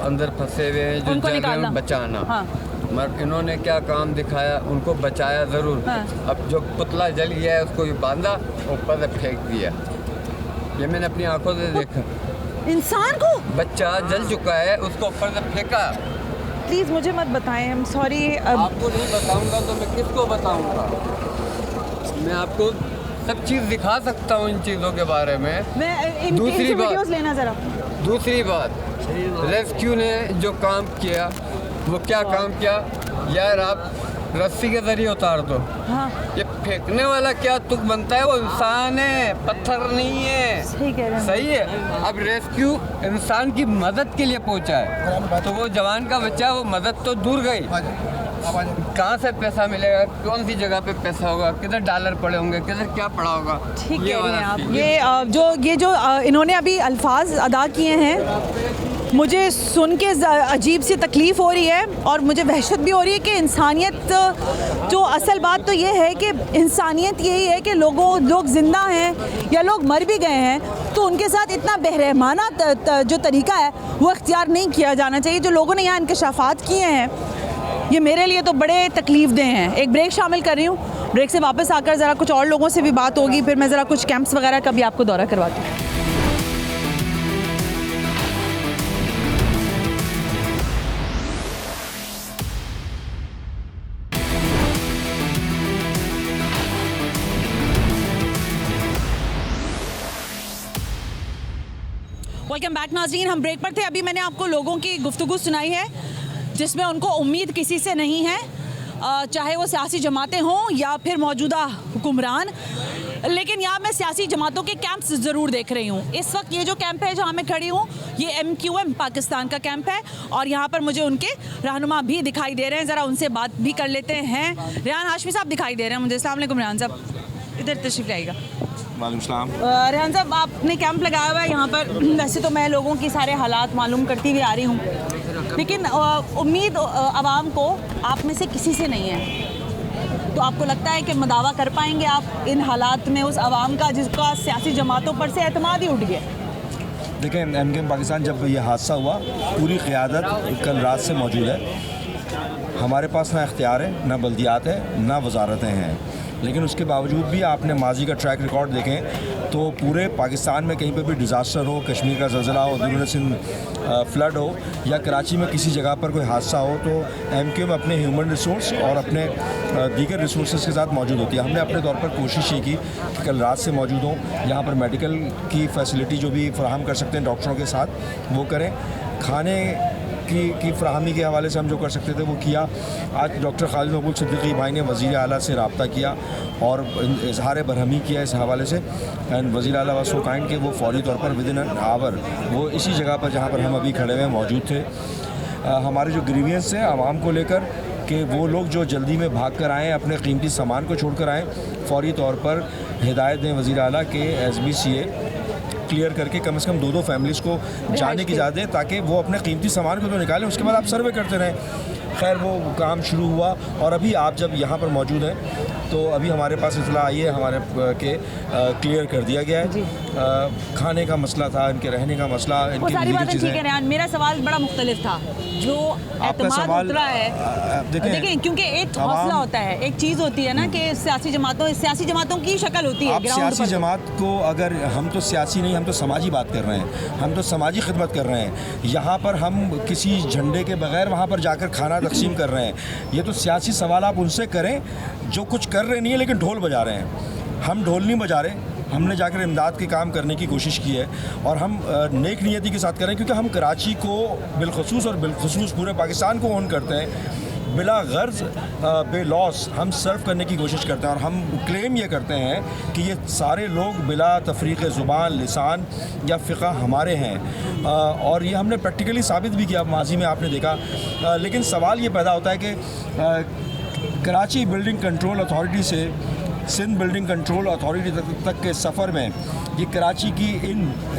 अंदर फंसे हुए हैं, जो जल रहे हैं, बचाना। हाँ। मगर इन्होंने क्या काम दिखाया, उनको बचाया ज़रूर। हाँ। अब जो पुतला जल गया है उसको भी बांधा, ऊपर से फेंक दिया। ये मैंने अपनी आंखों से देखा। इंसान को बच्चा जल चुका है, उसको ऊपर से फेंका। प्लीज़ मुझे मत बताएं, आई एम सॉरी। आपको नहीं बताऊंगा तो मैं किसको बताऊंगा? मैं आपको सब चीज़ दिखा सकता हूँ इन चीज़ों के बारे में। मैं दूसरी बात लेना ज़रा। दूसरी बात, रेस्क्यू ने जो काम किया वो क्या काम किया? यार आप रस्सी के जरिए उतार दो। हाँ। ये फेंकने वाला क्या तुक बनता है? वो इंसान है, पत्थर नहीं है। सही है। अब रेस्क्यू इंसान की मदद के लिए पहुंचा है, तो वो जवान का बच्चा, वो मदद तो दूर गई। कहाँ से पैसा मिलेगा? कौन सी जगह पे पैसा होगा? किधर डॉलर पड़े होंगे? किधर क्या पड़ा होगा? ठीक है आप ये जो इन्होंने अभी अल्फाज अदा किए हैं, मुझे सुन के अजीब सी तकलीफ़ हो रही है और मुझे वहशत भी हो रही है कि इंसानियत, जो असल बात तो ये है कि इंसानियत यही है कि लोग ज़िंदा हैं या लोग मर भी गए हैं तो उनके साथ इतना बेरहमाना जो तरीका है वो इख्तियार नहीं किया जाना चाहिए। जो लोगों ने यहाँ इंकशाफात किए हैं ये मेरे लिए तो बड़े तकलीफ़ देह हैं। एक ब्रेक शामिल कर रही हूँ, ब्रेक से वापस आकर ज़रा कुछ और लोगों से भी बात होगी, फिर मैं ज़रा कुछ कैंप्स वगैरह का भी आपको दौरा करवाती हूँ। वेलकम बैक नाज़रीन, हम ब्रेक पर थे। अभी मैंने आपको लोगों की गुफ्तगू सुनाई है जिसमें उनको उम्मीद किसी से नहीं है, चाहे वो सियासी जमातें हों या फिर मौजूदा हुक्मरान। लेकिन यहाँ मैं सियासी जमातों के कैंप्स ज़रूर देख रही हूँ। इस वक्त ये जो कैंप है जहाँ मैं खड़ी हूँ ये MQM पाकिस्तान का कैंप है और यहाँ पर मुझे उनके रहनुमा भी दिखाई दे रहे हैं। ज़रा उनसे बात भी कर लेते हैं। रेहान हाशमी साहब दिखाई दे रहे हैं मुझे। अस्सलाम वालेकुम रेहान साहब, इधर तशरीफ़ लाइएगा। रेहान साहब आपने कैंप लगाया हुआ है यहाँ पर। वैसे तो मैं लोगों की सारे हालात मालूम करती हुई आ रही हूँ, लेकिन उम्मीद आवाम को आप में से किसी से नहीं है, तो आपको लगता है कि दावा कर पाएंगे आप इन हालात में उस आवाम का जिसका सियासी जमातों पर से एतमाद ही उठ गया? देखिए, MKM पाकिस्तान जब ये हादसा हुआ, पूरी क़यादत कल रात से मौजूद है। हमारे पास ना इख्तियार है, ना बल्दियात है, ना वजारतें हैं, लेकिन उसके बावजूद भी आपने माजी का ट्रैक रिकॉर्ड देखें तो पूरे पाकिस्तान में कहीं पे भी डिज़ास्टर हो, कश्मीर का ज़लज़ला हो, अंदरूनी सिंध फ्लड हो या कराची में किसी जगह पर कोई हादसा हो, तो MKM अपने ह्यूमन रिसोर्स और अपने दीगर रिसोर्स के साथ मौजूद होती है। हमने अपने तौर पर कोशिश ये की कि कल रात से मौजूद हों, यहाँ पर मेडिकल की फैसिलिटी जो भी फराहम कर सकते हैं डॉक्टरों के साथ वो करें, खाने की फ्राहमी के हवाले से हम जो कर सकते थे वो किया। आज डॉक्टर खालिद मकबूल सिद्दीकी भाई ने वज़ीर आला से रब्ता किया और इजहार बरहमी किया इस हवाले से, एंड वज़ीर आला वाज सो काइंड कि वो फौरी तौर पर विदिन एन आवर वो इसी जगह पर जहाँ पर हम अभी खड़े हुए मौजूद थे। हमारे जो ग्रीवियंस हैं आवाम को लेकर कि वो लोग जो जल्दी में भाग कर आएँ, अपने कीमती सामान को छोड़ कर आएँ, फौरी तौर पर हिदायत दें वज़ीर आला के SBCA क्लियर करके कम से कम 2-2 फैमिलीज़ को जाने की इजाज़त दें ताकि वो अपने कीमती सामान को तो निकालें, उसके बाद आप सर्वे करते रहें। खैर वो काम शुरू हुआ और अभी आप जब यहाँ पर मौजूद हैं तो अभी हमारे पास इतला आई है हमारे के क्लियर कर दिया गया है। खाने का मसला था, इनके रहने का मसला, वो सारी बातें ठीक है रेहान, मेरा सवाल बड़ा मुख्तलिफ था। जो एतमाद उतरा है, देखें क्योंकि एक हौसला होता है, एक चीज़ होती है ना कि सियासी जमातों की शक्ल होती है। आप सियासी जमात को अगर हम तो सियासी नहीं, हम तो समाजी बात कर रहे हैं, हम तो समाजी खिदमत कर रहे हैं। यहाँ पर हम किसी झंडे के बगैर वहाँ पर जाकर खाना तकसीम कर रहे हैं। ये तो सियासी सवाल आप उनसे करें जो कुछ कर रहे नहीं है लेकिन ढोल बजा रहे हैं। हम ढोल नहीं बजा रहे, हमने जाकर इमदाद के काम करने की कोशिश की है और हम नेक नियति के साथ करें क्योंकि हम कराची को बिलखसूस और बिलखसूस पूरे पाकिस्तान को ओन करते हैं। बिला गर्ज बेलॉस हम सर्व करने की कोशिश करते हैं और हम क्लेम ये करते हैं कि ये सारे लोग बिला तफरीक़ ज़ुबान, लिसान या फ़िक़ा हमारे हैं और ये हमने प्रैक्टिकली साबित भी किया, माजी में आपने देखा। लेकिन सवाल ये पैदा होता है कि कराची बिल्डिंग कंट्रोल अथॉरिटी से सिंध बिल्डिंग कंट्रोल अथॉरिटी तक के सफ़र में ये कराची की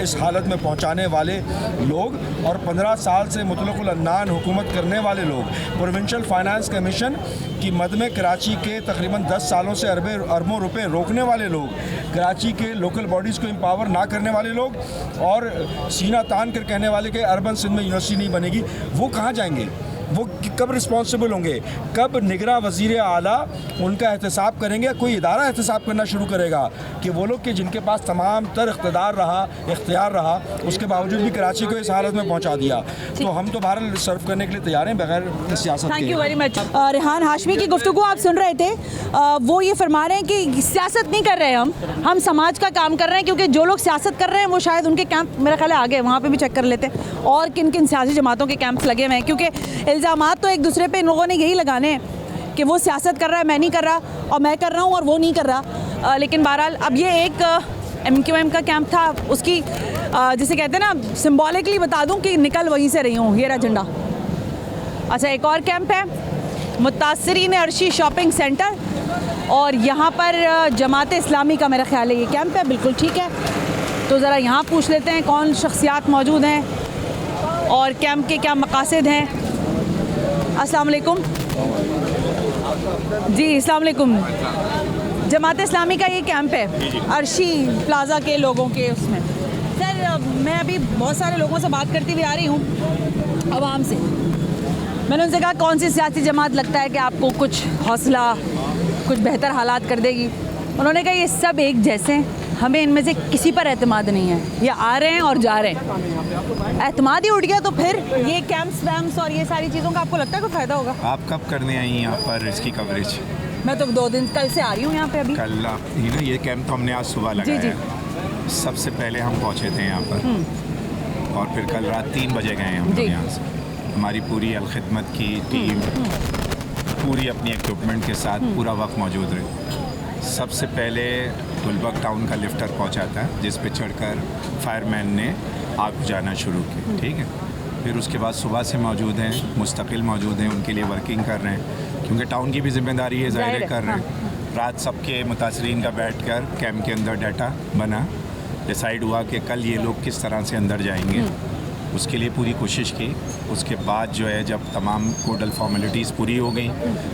इस हालत में पहुंचाने वाले लोग और 15 साल से मुतलक़ुल अन्नान हुकूमत करने वाले लोग, प्रोविंशियल फाइनेंस कमीशन की मद में कराची के तकरीबन 10 सालों से अरबों रुपए रोकने वाले लोग, कराची के लोकल बॉडीज़ को एम्पावर ना करने वाले लोग और सीना तान कर कहने वाले कि अर्बन सिंध में यूनिवर्सिटी नहीं बनेगी, वो कहाँ जाएंगे? वो कब रिस्पॉन्सिबल होंगे? कब निगरां वज़ीर आला उनका एहतसाब करेंगे? कोई इदारा एहतसाब करना शुरू करेगा कि वो लोग के जिनके पास तमाम तर इख्तियार रहा उसके बावजूद भी कराची को इस हालत में पहुंचा दिया। तो हम तो बहरहाल सर्व करने के लिए तैयार हैं बगैर सियासत के। Thank you very much. Rehan Hashmi की गुफ्तगू आप सुन रहे थे, वो ये फरमा रहे हैं कि सियासत नहीं कर रहे हम समाज का काम कर रहे हैं, क्योंकि जो लोग सियासत कर रहे हैं वो शायद उनके कैंप मेरा ख्याल है आगे वहाँ पर भी चेक कर लेते हैं और किन किन सियासी जमातों के कैंप्स लगे हुए हैं, क्योंकि इल्ज़ामात तो एक दूसरे पे इन लोगों ने यही लगाने हैं कि वो सियासत कर रहा है, मैं नहीं कर रहा, और मैं कर रहा हूँ और वो नहीं कर रहा। लेकिन बहरहाल अब ये एक MQM का कैंप था, उसकी जिसे कहते हैं ना सिंबॉलिकली बता दूं कि निकल वहीं से रही हूँ, ये रहा झंडा। अच्छा, एक और कैंप है मुतासरीन अर्शी शॉपिंग सेंटर और यहाँ पर जमात इस्लामी का मेरा ख्याल है ये कैंप है, बिल्कुल ठीक है। तो ज़रा यहाँ पूछ लेते हैं कौन शख्सियात मौजूद हैं और कैंप के क्या मकासद हैं। अस्सलाम वालेकुम जी। अस्सलाम वालेकुम। जमात इस्लामी का ये कैंप है अर्शी प्लाज़ा के लोगों के उसमें। सर मैं अभी बहुत सारे लोगों से बात करती हुई आ रही हूँ आवाम से, मैंने उनसे कहा कौन सी सियासी जमात लगता है कि आपको कुछ हौसला, कुछ बेहतर हालात कर देगी। उन्होंने कहा ये सब एक जैसे हैं, हमें इनमें से किसी पर एतमाद नहीं है, ये आ रहे हैं और जा रहे हैं। एतमाद ही उठ गया तो फिर ये कैंप्स वैम्प्स और ये सारी चीज़ों का आपको लगता है कोई फ़ायदा होगा? आप कब करने आई यहाँ पर इसकी कवरेज? मैं तो 2 दिन कल से आ रही हूँ यहाँ पे। अभी कल ये कैंप तो हमने आज सुबह लगाया है। सबसे पहले हम पहुँचे थे यहाँ पर और फिर कल रात 3 बजे गए हम लोग यहाँ से। हमारी पूरी अलखिदमत की टीम पूरी अपनी इक्विपमेंट के साथ पूरा वक्त मौजूद रही। सबसे पहले गुलबर्ग टाउन का लिफ्टर पहुंचा था जिस पे चढ़कर फायरमैन ने आग बुझाना शुरू की, ठीक है। फिर उसके बाद सुबह से मौजूद हैं, मुस्तकिल मौजूद हैं, उनके लिए वर्किंग कर रहे हैं क्योंकि टाउन की भी जिम्मेदारी है, ज़ाहिर कर रहे हैं। रात सबके मुतासरीन का बैठकर कैंप के अंदर डाटा बना, डिसाइड हुआ कि कल ये लोग किस तरह से अंदर जाएंगे उसके लिए पूरी कोशिश की। उसके बाद जो है जब तमाम कोडल फॉर्मेलिटीज़ पूरी हो गई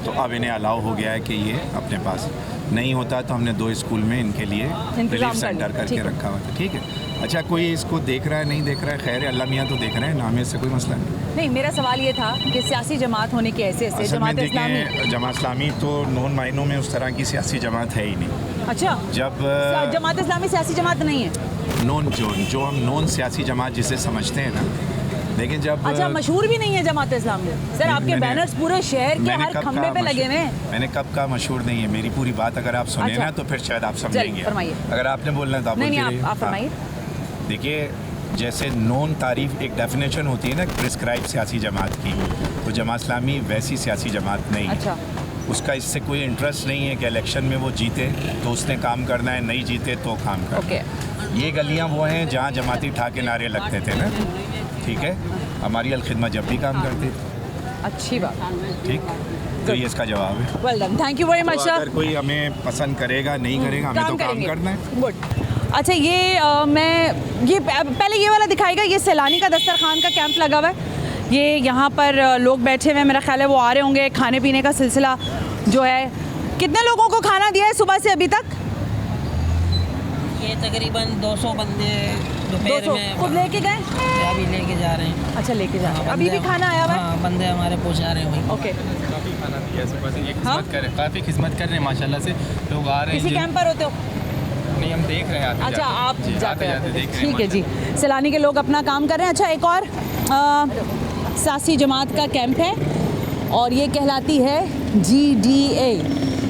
तो अब इन्हें अलाउ हो गया है कि ये अपने पास नहीं होता तो हमने 2 स्कूल में इनके लिए रिलीफ सेंटर करके रखा हुआ था। ठीक है, अच्छा कोई इसको देख रहा है नहीं देख रहा है, खैर अल्लाह मियाँ तो देख रहे हैं, नामे से कोई मसला नहीं। मेरा सवाल ये था कि सियासी जमात होने के ऐसे जमात इस्लामी, जमात इस्लामी तो नॉन मायनों में उस तरह की सियासी जमात है ही नहीं। अच्छा, जब जमात इस्लामी सियासी जमात नहीं है, नॉन जो हम नॉन सियासी जमात जिसे समझते हैं ना, लेकिन जब अच्छा मशहूर भी नहीं है जमात इस्लामी। सर आपके बैनर्स पूरे शहर के हर खंबे पे लगे हुए हैं। मैंने कब का मशहूर नहीं है, मेरी पूरी बात अगर आप सुने ना तो फिर शायद आप समझेंगे। अगर आपने बोलना तो आप नहीं, आप फरमाइए। देखिए, जैसे नॉन तारीफ एक डेफिनेशन होती है ना प्रिस्क्राइब सियासी जमात की, तो जमात इस्लामी वैसी सियासी जमात नहीं है। उसका इससे कोई इंटरेस्ट नहीं है कि इलेक्शन में वो जीते तो उसने काम करना है, नहीं जीते तो काम करना। ये गलियां वो हैं जहां जमाती ठाके नारे लगते थे ना, ठीक है, हमारी अलखिदमत जब भी काम करती थी। अच्छी बात, ठीक, तो ये इसका जवाब है। Well done, thank you very much sir. अगर कोई हमें पसंद करेगा नहीं करेगा, हमें तो काम करना है। गुड। अच्छा ये पहले ये वाला दिखाएगा, ये सैलानी का दस्तरखान का कैंप लगा हुआ है। ये यहाँ पर लोग बैठे हुए हैं, मेरा ख्याल है वो आ रहे होंगे। खाने पीने का सिलसिला जो है, कितने लोगों को खाना दिया है सुबह से अभी तक? ये तकरीबन 200 बंदे दोपहर में खुद लेके गए, अभी लेके जा रहे हैं। अच्छा, लेके जा रहे हैं, अभी भी खाना आया हुआ है? हाँ, बंदे हमारे पहुँचा रहे हैं। ओके, काफ़ी खाना दिया सुबह से, ये खिदमत कर रहे हैं, काफ़ी खिदमत कर रहे हैं माशाल्लाह से। लोग आ रहे हैं। किसी कैंप पर होते हो? नहीं, हम देख रहे हैं। अच्छा, आप जाते हैं, देख रहे हैं। ठीक है जी। सैलानी के लोग अपना काम कर रहे हैं। अच्छा, एक और सियासी जमात का कैंप है और ये कहलाती है GDA,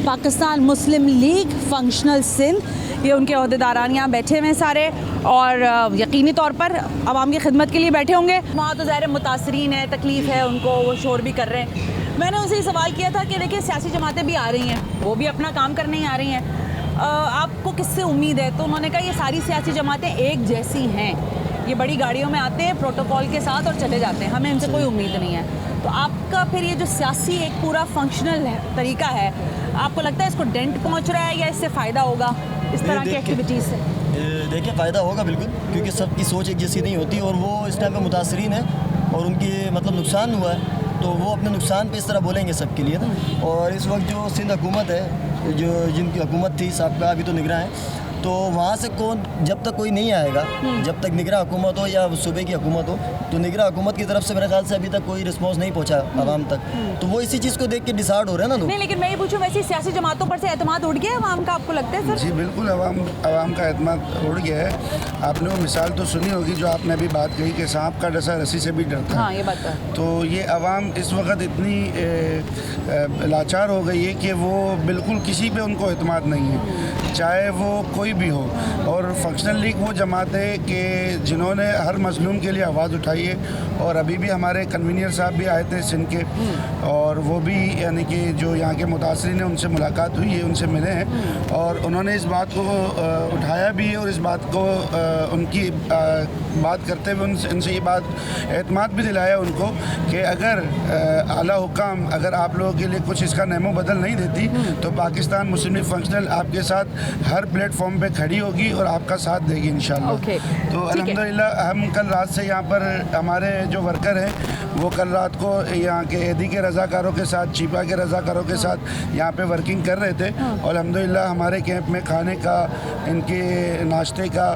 पाकिस्तान मुस्लिम लीग फंक्शनल सिंध। ये उनके अहदेदारान यहाँ बैठे हुए हैं सारे और यकीनी तौर पर आवाम की खिदमत के लिए बैठे होंगे। वहाँ तो ज़ाहिर मुतासरीन है, तकलीफ़ है उनको, वो शोर भी कर रहे हैं। मैंने उनसे सवाल किया था कि देखिए सियासी जमातें भी आ रही हैं, वो भी अपना काम करने ही आ रही हैं, आपको किससे उम्मीद है? तो उन्होंने कहा ये सारी सियासी जमातें एक जैसी हैं, ये बड़ी गाड़ियों में आते हैं प्रोटोकॉल के साथ और चले जाते हैं, हमें इनसे कोई उम्मीद नहीं है। तो आपका फिर ये जो सियासी एक पूरा फंक्शनल तरीका है, आपको लगता है इसको डेंट पहुंच रहा है या इससे फ़ायदा होगा इस तरह की एक्टिविटीज़ से? देखिए, फ़ायदा होगा बिल्कुल, क्योंकि सबकी सोच एक जैसी नहीं होती और वो इस टाइम पे मुतासरीन है और उनकी मतलब नुकसान हुआ है तो वो अपने नुकसान पे इस तरह बोलेंगे सबके लिए ना। और इस वक्त जो सिंध हुकूमत है, जो जिनकी हुकूमत थी साहब अभी तो निगरान है, तो वहाँ से कौन जब तक कोई नहीं आएगा, जब तक निगरान हुकूमत हो या सूबे की हुकूमत हो, तो निगरान हुकूमत की तरफ से मेरे ख्याल से अभी तक कोई रिस्पॉन्स नहीं पहुँचा आवाम तक। तो वो इसी चीज़ को देख के डिसाइड हो रहे हैं ना लोग। नहीं, लेकिन मैं ये पूछूं, वैसे सियासी जमातों पर से एतमाद उड़ गया है आवाम का, आपको लगता है सर? जी बिल्कुल, आवाम का एतमाद उड़ गया है। आपने वो मिसाल तो सुनी होगी जो आपने अभी बात कही कि सांप का डसा रस्सी से भी डरता है। हाँ, ये बात है। तो ये आवाम इस वक्त इतनी लाचार हो गई है कि वो बिल्कुल किसी पे उनको एतमाद नहीं है, चाहे वो कोई भी हो। और फंक्शनल लीग वो जमात है कि जिन्होंने हर मजलूम के लिए आवाज़ उठाई है, और अभी भी हमारे कन्वीनियर साहब भी आए थे सिंध के, और वो भी यानी कि जो यहाँ के मुतासरीन हैं उनसे मुलाकात हुई है, उनसे मिले हैं और उन्होंने इस बात को उठाया भी है और इस बात को उनकी बात करते हुए उनसे ये बात एतमाद भी दिलाया उनको कि अगर आला हुकाम अगर आप लोगों के लिए कुछ इसका नेमो बदल नहीं देती तो पाकिस्तान मुस्लिम लीग फंक्शनल आपके साथ हर प्लेटफॉर्म पे खड़ी होगी और आपका साथ देगी इंशाल्लाह। तो अल्हम्दुलिल्लाह हम कल रात से यहाँ पर हमारे जो वर्कर हैं वो कल रात को यहाँ के एदी के रज़ाकारों के साथ, चीपा के रज़ाकारों के साथ यहाँ पे वर्किंग कर रहे थे और अल्हम्दुलिल्लाह हमारे कैंप में खाने का, इनके नाश्ते का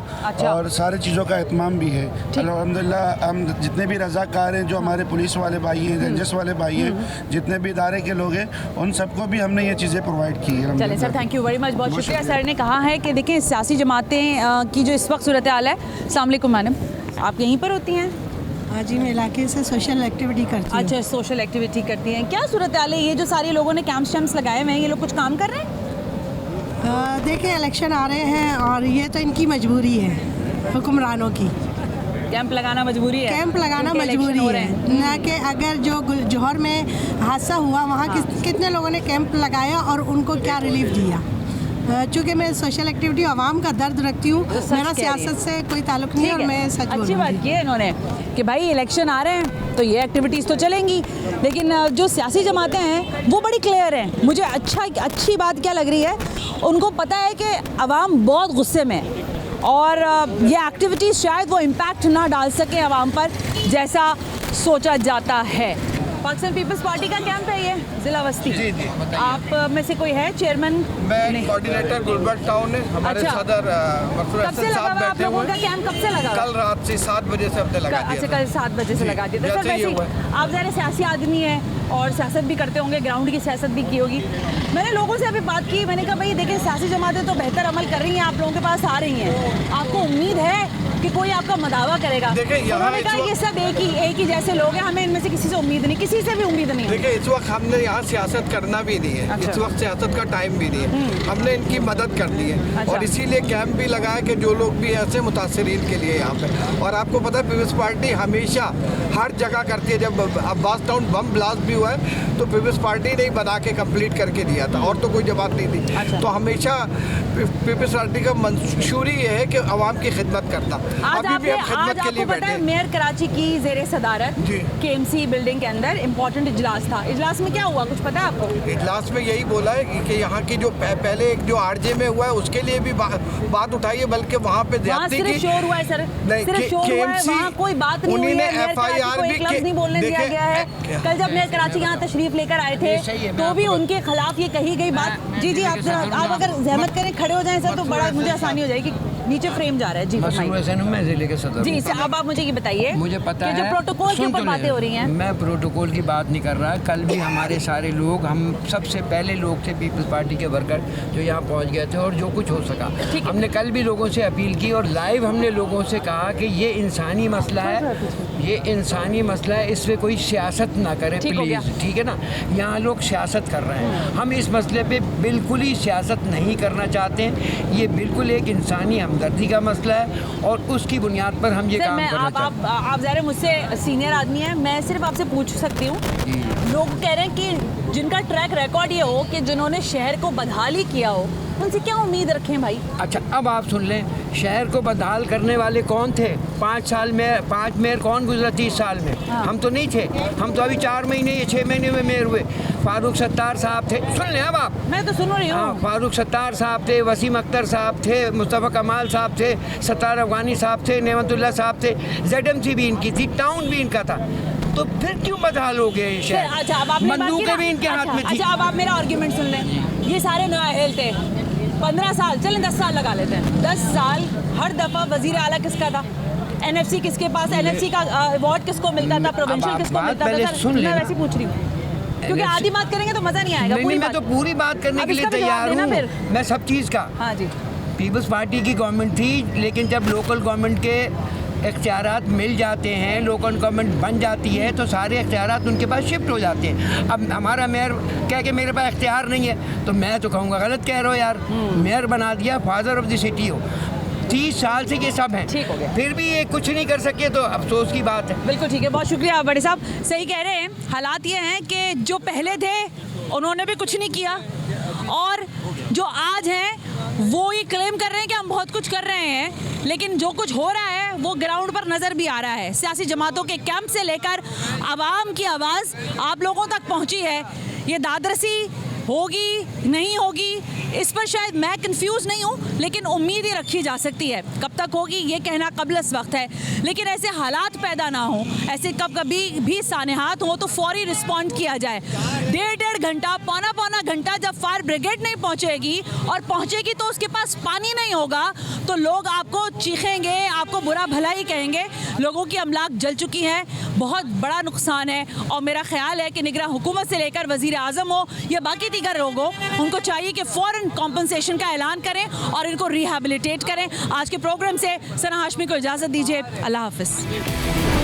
और सारी चीज़ों का एहतमाम भी है। अल्हम्दुलिल्लाह हम जितने भी रज़ाकार हैं, जो हमारे पुलिस वाले भाई हैं, रेंजर्स वाले भाई हैं, जितने भी इदारे के लोग हैं, उन सबको भी हमने ये चीज़ें प्रोवाइड की है। चलिए sir, thank you very much, बहुत शुक्रिया। सर ने कहा है कि देखिए सियासी जमातें की जो इस वक्त सूरत हाल है। अस्सलाम वालेकुम मैडम, आप यहीं पर होती हैं? हाँ जी, मैं इलाके से सोशल एक्टिविटी करती हूँ। अच्छा, सोशल एक्टिविटी करती हैं। क्या सूरत हाल है? ये जो सारे लोगों ने कैंप्स शैम्प्स लगाए हुए हैं, ये लोग कुछ काम कर रहे हैं? देखिए, इलेक्शन आ रहे हैं और ये तो इनकी मजबूरी है हुक्मरानों की। कैंप लगाना मजबूरी है? कैंप लगाना मजबूरी है ना, कि अगर जो जौहर में हादसा हुआ वहाँ कितने लोगों ने कैंप लगाया और उनको क्या रिलीफ दिया। चूँकि मैं सोशल एक्टिविटी आवाम का दर्द रखती हूँ, मेरा सियासत से कोई ताल्लुक नहीं है और मैं सच अच्छी बात की है इन्होंने कि भाई इलेक्शन आ रहे हैं तो ये एक्टिविटीज़ तो चलेंगी, लेकिन जो सियासी जमातें हैं वो बड़ी क्लियर हैं। मुझे अच्छी बात क्या लग रही है, उनको पता है कि आवाम बहुत गुस्से में है और ये एक्टिविटीज़ शायद वो इम्पैक्ट ना डाल सके आवाम पर जैसा सोचा जाता है। पाकिस्तान पीपल्स पार्टी का कैंप है ये ज़िला वस्ती। जी जी। आप में से कोई है चेयरमैन? मैं कोऑर्डिनेटर गुलबर्ग टाउन है। हमारे अच्छा। सदर कब से लगा हुआ आप लोगों का कैंप? कब से लगा हुआ? कल रात से 7 बजे से हमने लगा दिया। अच्छा, कल 7 बजे से लगा दिया। जैसे सर ही हुआ। वैसे आप ज़रा सियासी आदमी हैं और सियासत भी करते होंगे, ग्राउंड की सियासत भी की होगी। मैंने लोगों से अभी बात की, मैंने कहा भाई देखिए सियासी जमातें तो बेहतर अमल कर रही हैं, आप लोगों के पास आ रही हैं, आपको उम्मीद है कि कोई आपका मदावा करेगा? देखिए उन्होंने कहा ये सब एक ही जैसे लोग हैं, हमें इनमें से किसी से उम्मीद नहीं, किसी से भी उम्मीद नहीं। देखिए इस वक्त हमने यहाँ सियासत करना भी नहीं है। अच्छा। इस वक्त सियासत का टाइम भी नहीं है। हमने इनकी मदद करनी है। अच्छा। और इसीलिए कैंप भी लगाया कि जो लोग भी ऐसे मुतासरीन के लिए यहाँ पे। और आपको पता है पीपल्स पार्टी हमेशा हर जगह करती है। जब अब्बास टाउन बम ब्लास्ट भी हुआ है तो पीपल्स पार्टी ने ही बना के कंप्लीट करके दिया था, और तो कोई जमात नहीं थी। अच्छा। तो हमेशा पीपल्स पार्टी का मंशूरी ये है कि आवाम की खिदमत करना। अभी भी हम आज खिदमत के लिए आपको पता है बैठे। मेयर कराची की ज़ेरे सदारत KMC बिल्डिंग के अंदर इम्पोर्टेंट इजलास था। इजलास में क्या हुआ, कुछ पता है आपको? इजलास में यही बोला है कि यहाँ की जो पहले एक जो RJ में हुआ है उसके लिए भी बात उठाई है, बल्कि वहाँ पे ज्यादती की। शोर हुआ है सर, सिर्फ शोर हुआ है, वहाँ कोई बात नहीं हुई है। मेयर कराची को एक लफ्ज़ नहीं बोलने दिया गया है। कल जब मेयर कराची यहाँ तशरीफ लेकर आए थे तो भी उनके खिलाफ ये कही गई बात। जी जी, आप अगर जहमत करें खड़े हो जाएं सर तो बड़ा मुझे आसानी हो जाएगी, नीचे फ्रेम जा रहा है। जी मैं जिले के सदर जी सर, अब आप मुझे ये बताइए, मुझे पता कि है जो प्रोटोकॉल के ऊपर बातें हो रही हैं। मैं प्रोटोकॉल की बात नहीं कर रहा। कल भी हमारे सारे लोग, हम सबसे पहले लोग थे पीपल्स पार्टी के वर्कर जो यहाँ पहुँच गए थे, और जो कुछ हो सका हमने कल भी लोगों से अपील की, और लाइव हमने लोगों से कहा कि ये इंसानी मसला है, ये इंसानी मसला है, इस पर कोई सियासत ना करें प्लीज़, ठीक है ना। यहाँ लोग सियासत कर रहे हैं, हम इस मसले पे बिल्कुल ही सियासत नहीं करना चाहते हैं। ये बिल्कुल एक इंसानी हमदर्दी का मसला है, और उसकी बुनियाद पर हम ये काम करना चाहते हैं। आप ज़रा मुझसे सीनियर आदमी हैं, मैं सिर्फ आपसे पूछ सकती हूँ, लोग कह रहे हैं कि जिनका ट्रैक रिकॉर्ड ये हो कि जिन्होंने शहर को बदहाली किया हो, उनसे क्या उम्मीद रखें भाई? अच्छा, अब आप सुन लें, शहर को बदहाल करने वाले कौन थे? 5 मेयर कौन गुजरा 30 साल में? हाँ। हम तो नहीं थे, हम तो अभी 4 महीने या 6 महीने में मेयर हुए। फारूक सत्तार साहब थे, सुन लें अब आप। मैं तो सुन रही हूँ। हाँ, फारूक सत्तार साहब थे, वसीम अख्तर साहब थे, मुस्तफ़ा कमाल साहब थे, सत्तार अफगानी साहब थे, नेमतुल्लाह साहब थे, ZMC भी इनकी थी, टाउन भी इनका था। तो फिर क्यों बदहाल हो गए ये शहर? अच्छा, अब आपने बात की बंदूकें ना। भी इनके हाथ में थी। अच्छा, अब आप मेरा आर्ग्यूमेंट सुन लें। ये सारे नाअहल थे, 15 साल, चलें 10 साल लगा लेते हैं। 10 साल हर दफ़ा वज़ीर आला किसका था? NFC किसके पास? NFC का अवार्ड किसको मिलता था? प्रोविंशियल किसको मिलता था? मैं वैसे पूछ रही हूँ, क्योंकि आधी बात करेंगे तो मज़ा नहीं आएगा। नहीं, मैं तो पूरी बात करने के लिए तैयार हूँ, मैं सब चीज़ का। हाँ जी, पीपल्स पार्टी की गवर्नमेंट थी, लेकिन जब लोकल गवर्नमेंट के इख्तियारात मिल जाते हैं, लोकल गवर्नमेंट बन जाती है, तो सारे इख्तियारात उनके पास शिफ्ट हो जाते हैं। अब हमारा मेयर कह के मेरे पास इख्तियार नहीं है, तो मैं तो कहूँगा गलत कह रहे हो यार। मेयर बना दिया, फादर ऑफ द सिटी हो, 30 साल से ये सब हैं, फिर भी ये कुछ नहीं कर सके, तो अफसोस की बात है। बिल्कुल ठीक है, बहुत शुक्रिया बड़े साहब, सही कह रहे हैं। हालात ये हैं कि जो पहले थे उन्होंने भी कुछ नहीं किया, और जो आज हैं वो ये क्लेम कर रहे हैं कि हम बहुत कुछ कर रहे हैं, लेकिन जो कुछ हो रहा है वो ग्राउंड पर नज़र भी आ रहा है। सियासी जमातों के कैंप से लेकर आवाम की आवाज़ आप लोगों तक पहुंची है। ये दादरसी होगी नहीं होगी इस पर शायद मैं कंफ्यूज नहीं हूँ, लेकिन उम्मीद ही रखी जा सकती है। कब तक होगी ये कहना कबलस वक्त है, लेकिन ऐसे हालात पैदा ना हो, ऐसे कभी भी सानेहात हो तो फौरी रिस्पॉन्ड किया जाए। 1.5 घंटा, पौना घंटा जब फायर ब्रिगेड नहीं पहुँचेगी, और पहुँचेगी तो उसके पास पानी नहीं होगा, तो लोग आपको चीखेंगे, आपको बुरा भला ही कहेंगे। लोगों की अमलाक जल चुकी है, बहुत बड़ा नुकसान है, और मेरा ख्याल है कि निगरान हुकूमत से लेकर वज़ीर आज़म हो या बाकी दीगर लोग हो, उनको चाहिए कि फ़ौरन कॉम्पनसेशन का ऐलान करें और इनको रिहैबिलिटेट करें। आज के प्रोग्राम से सना हाशमी को इजाज़त दीजिए, अल्लाह हाफ़िज़।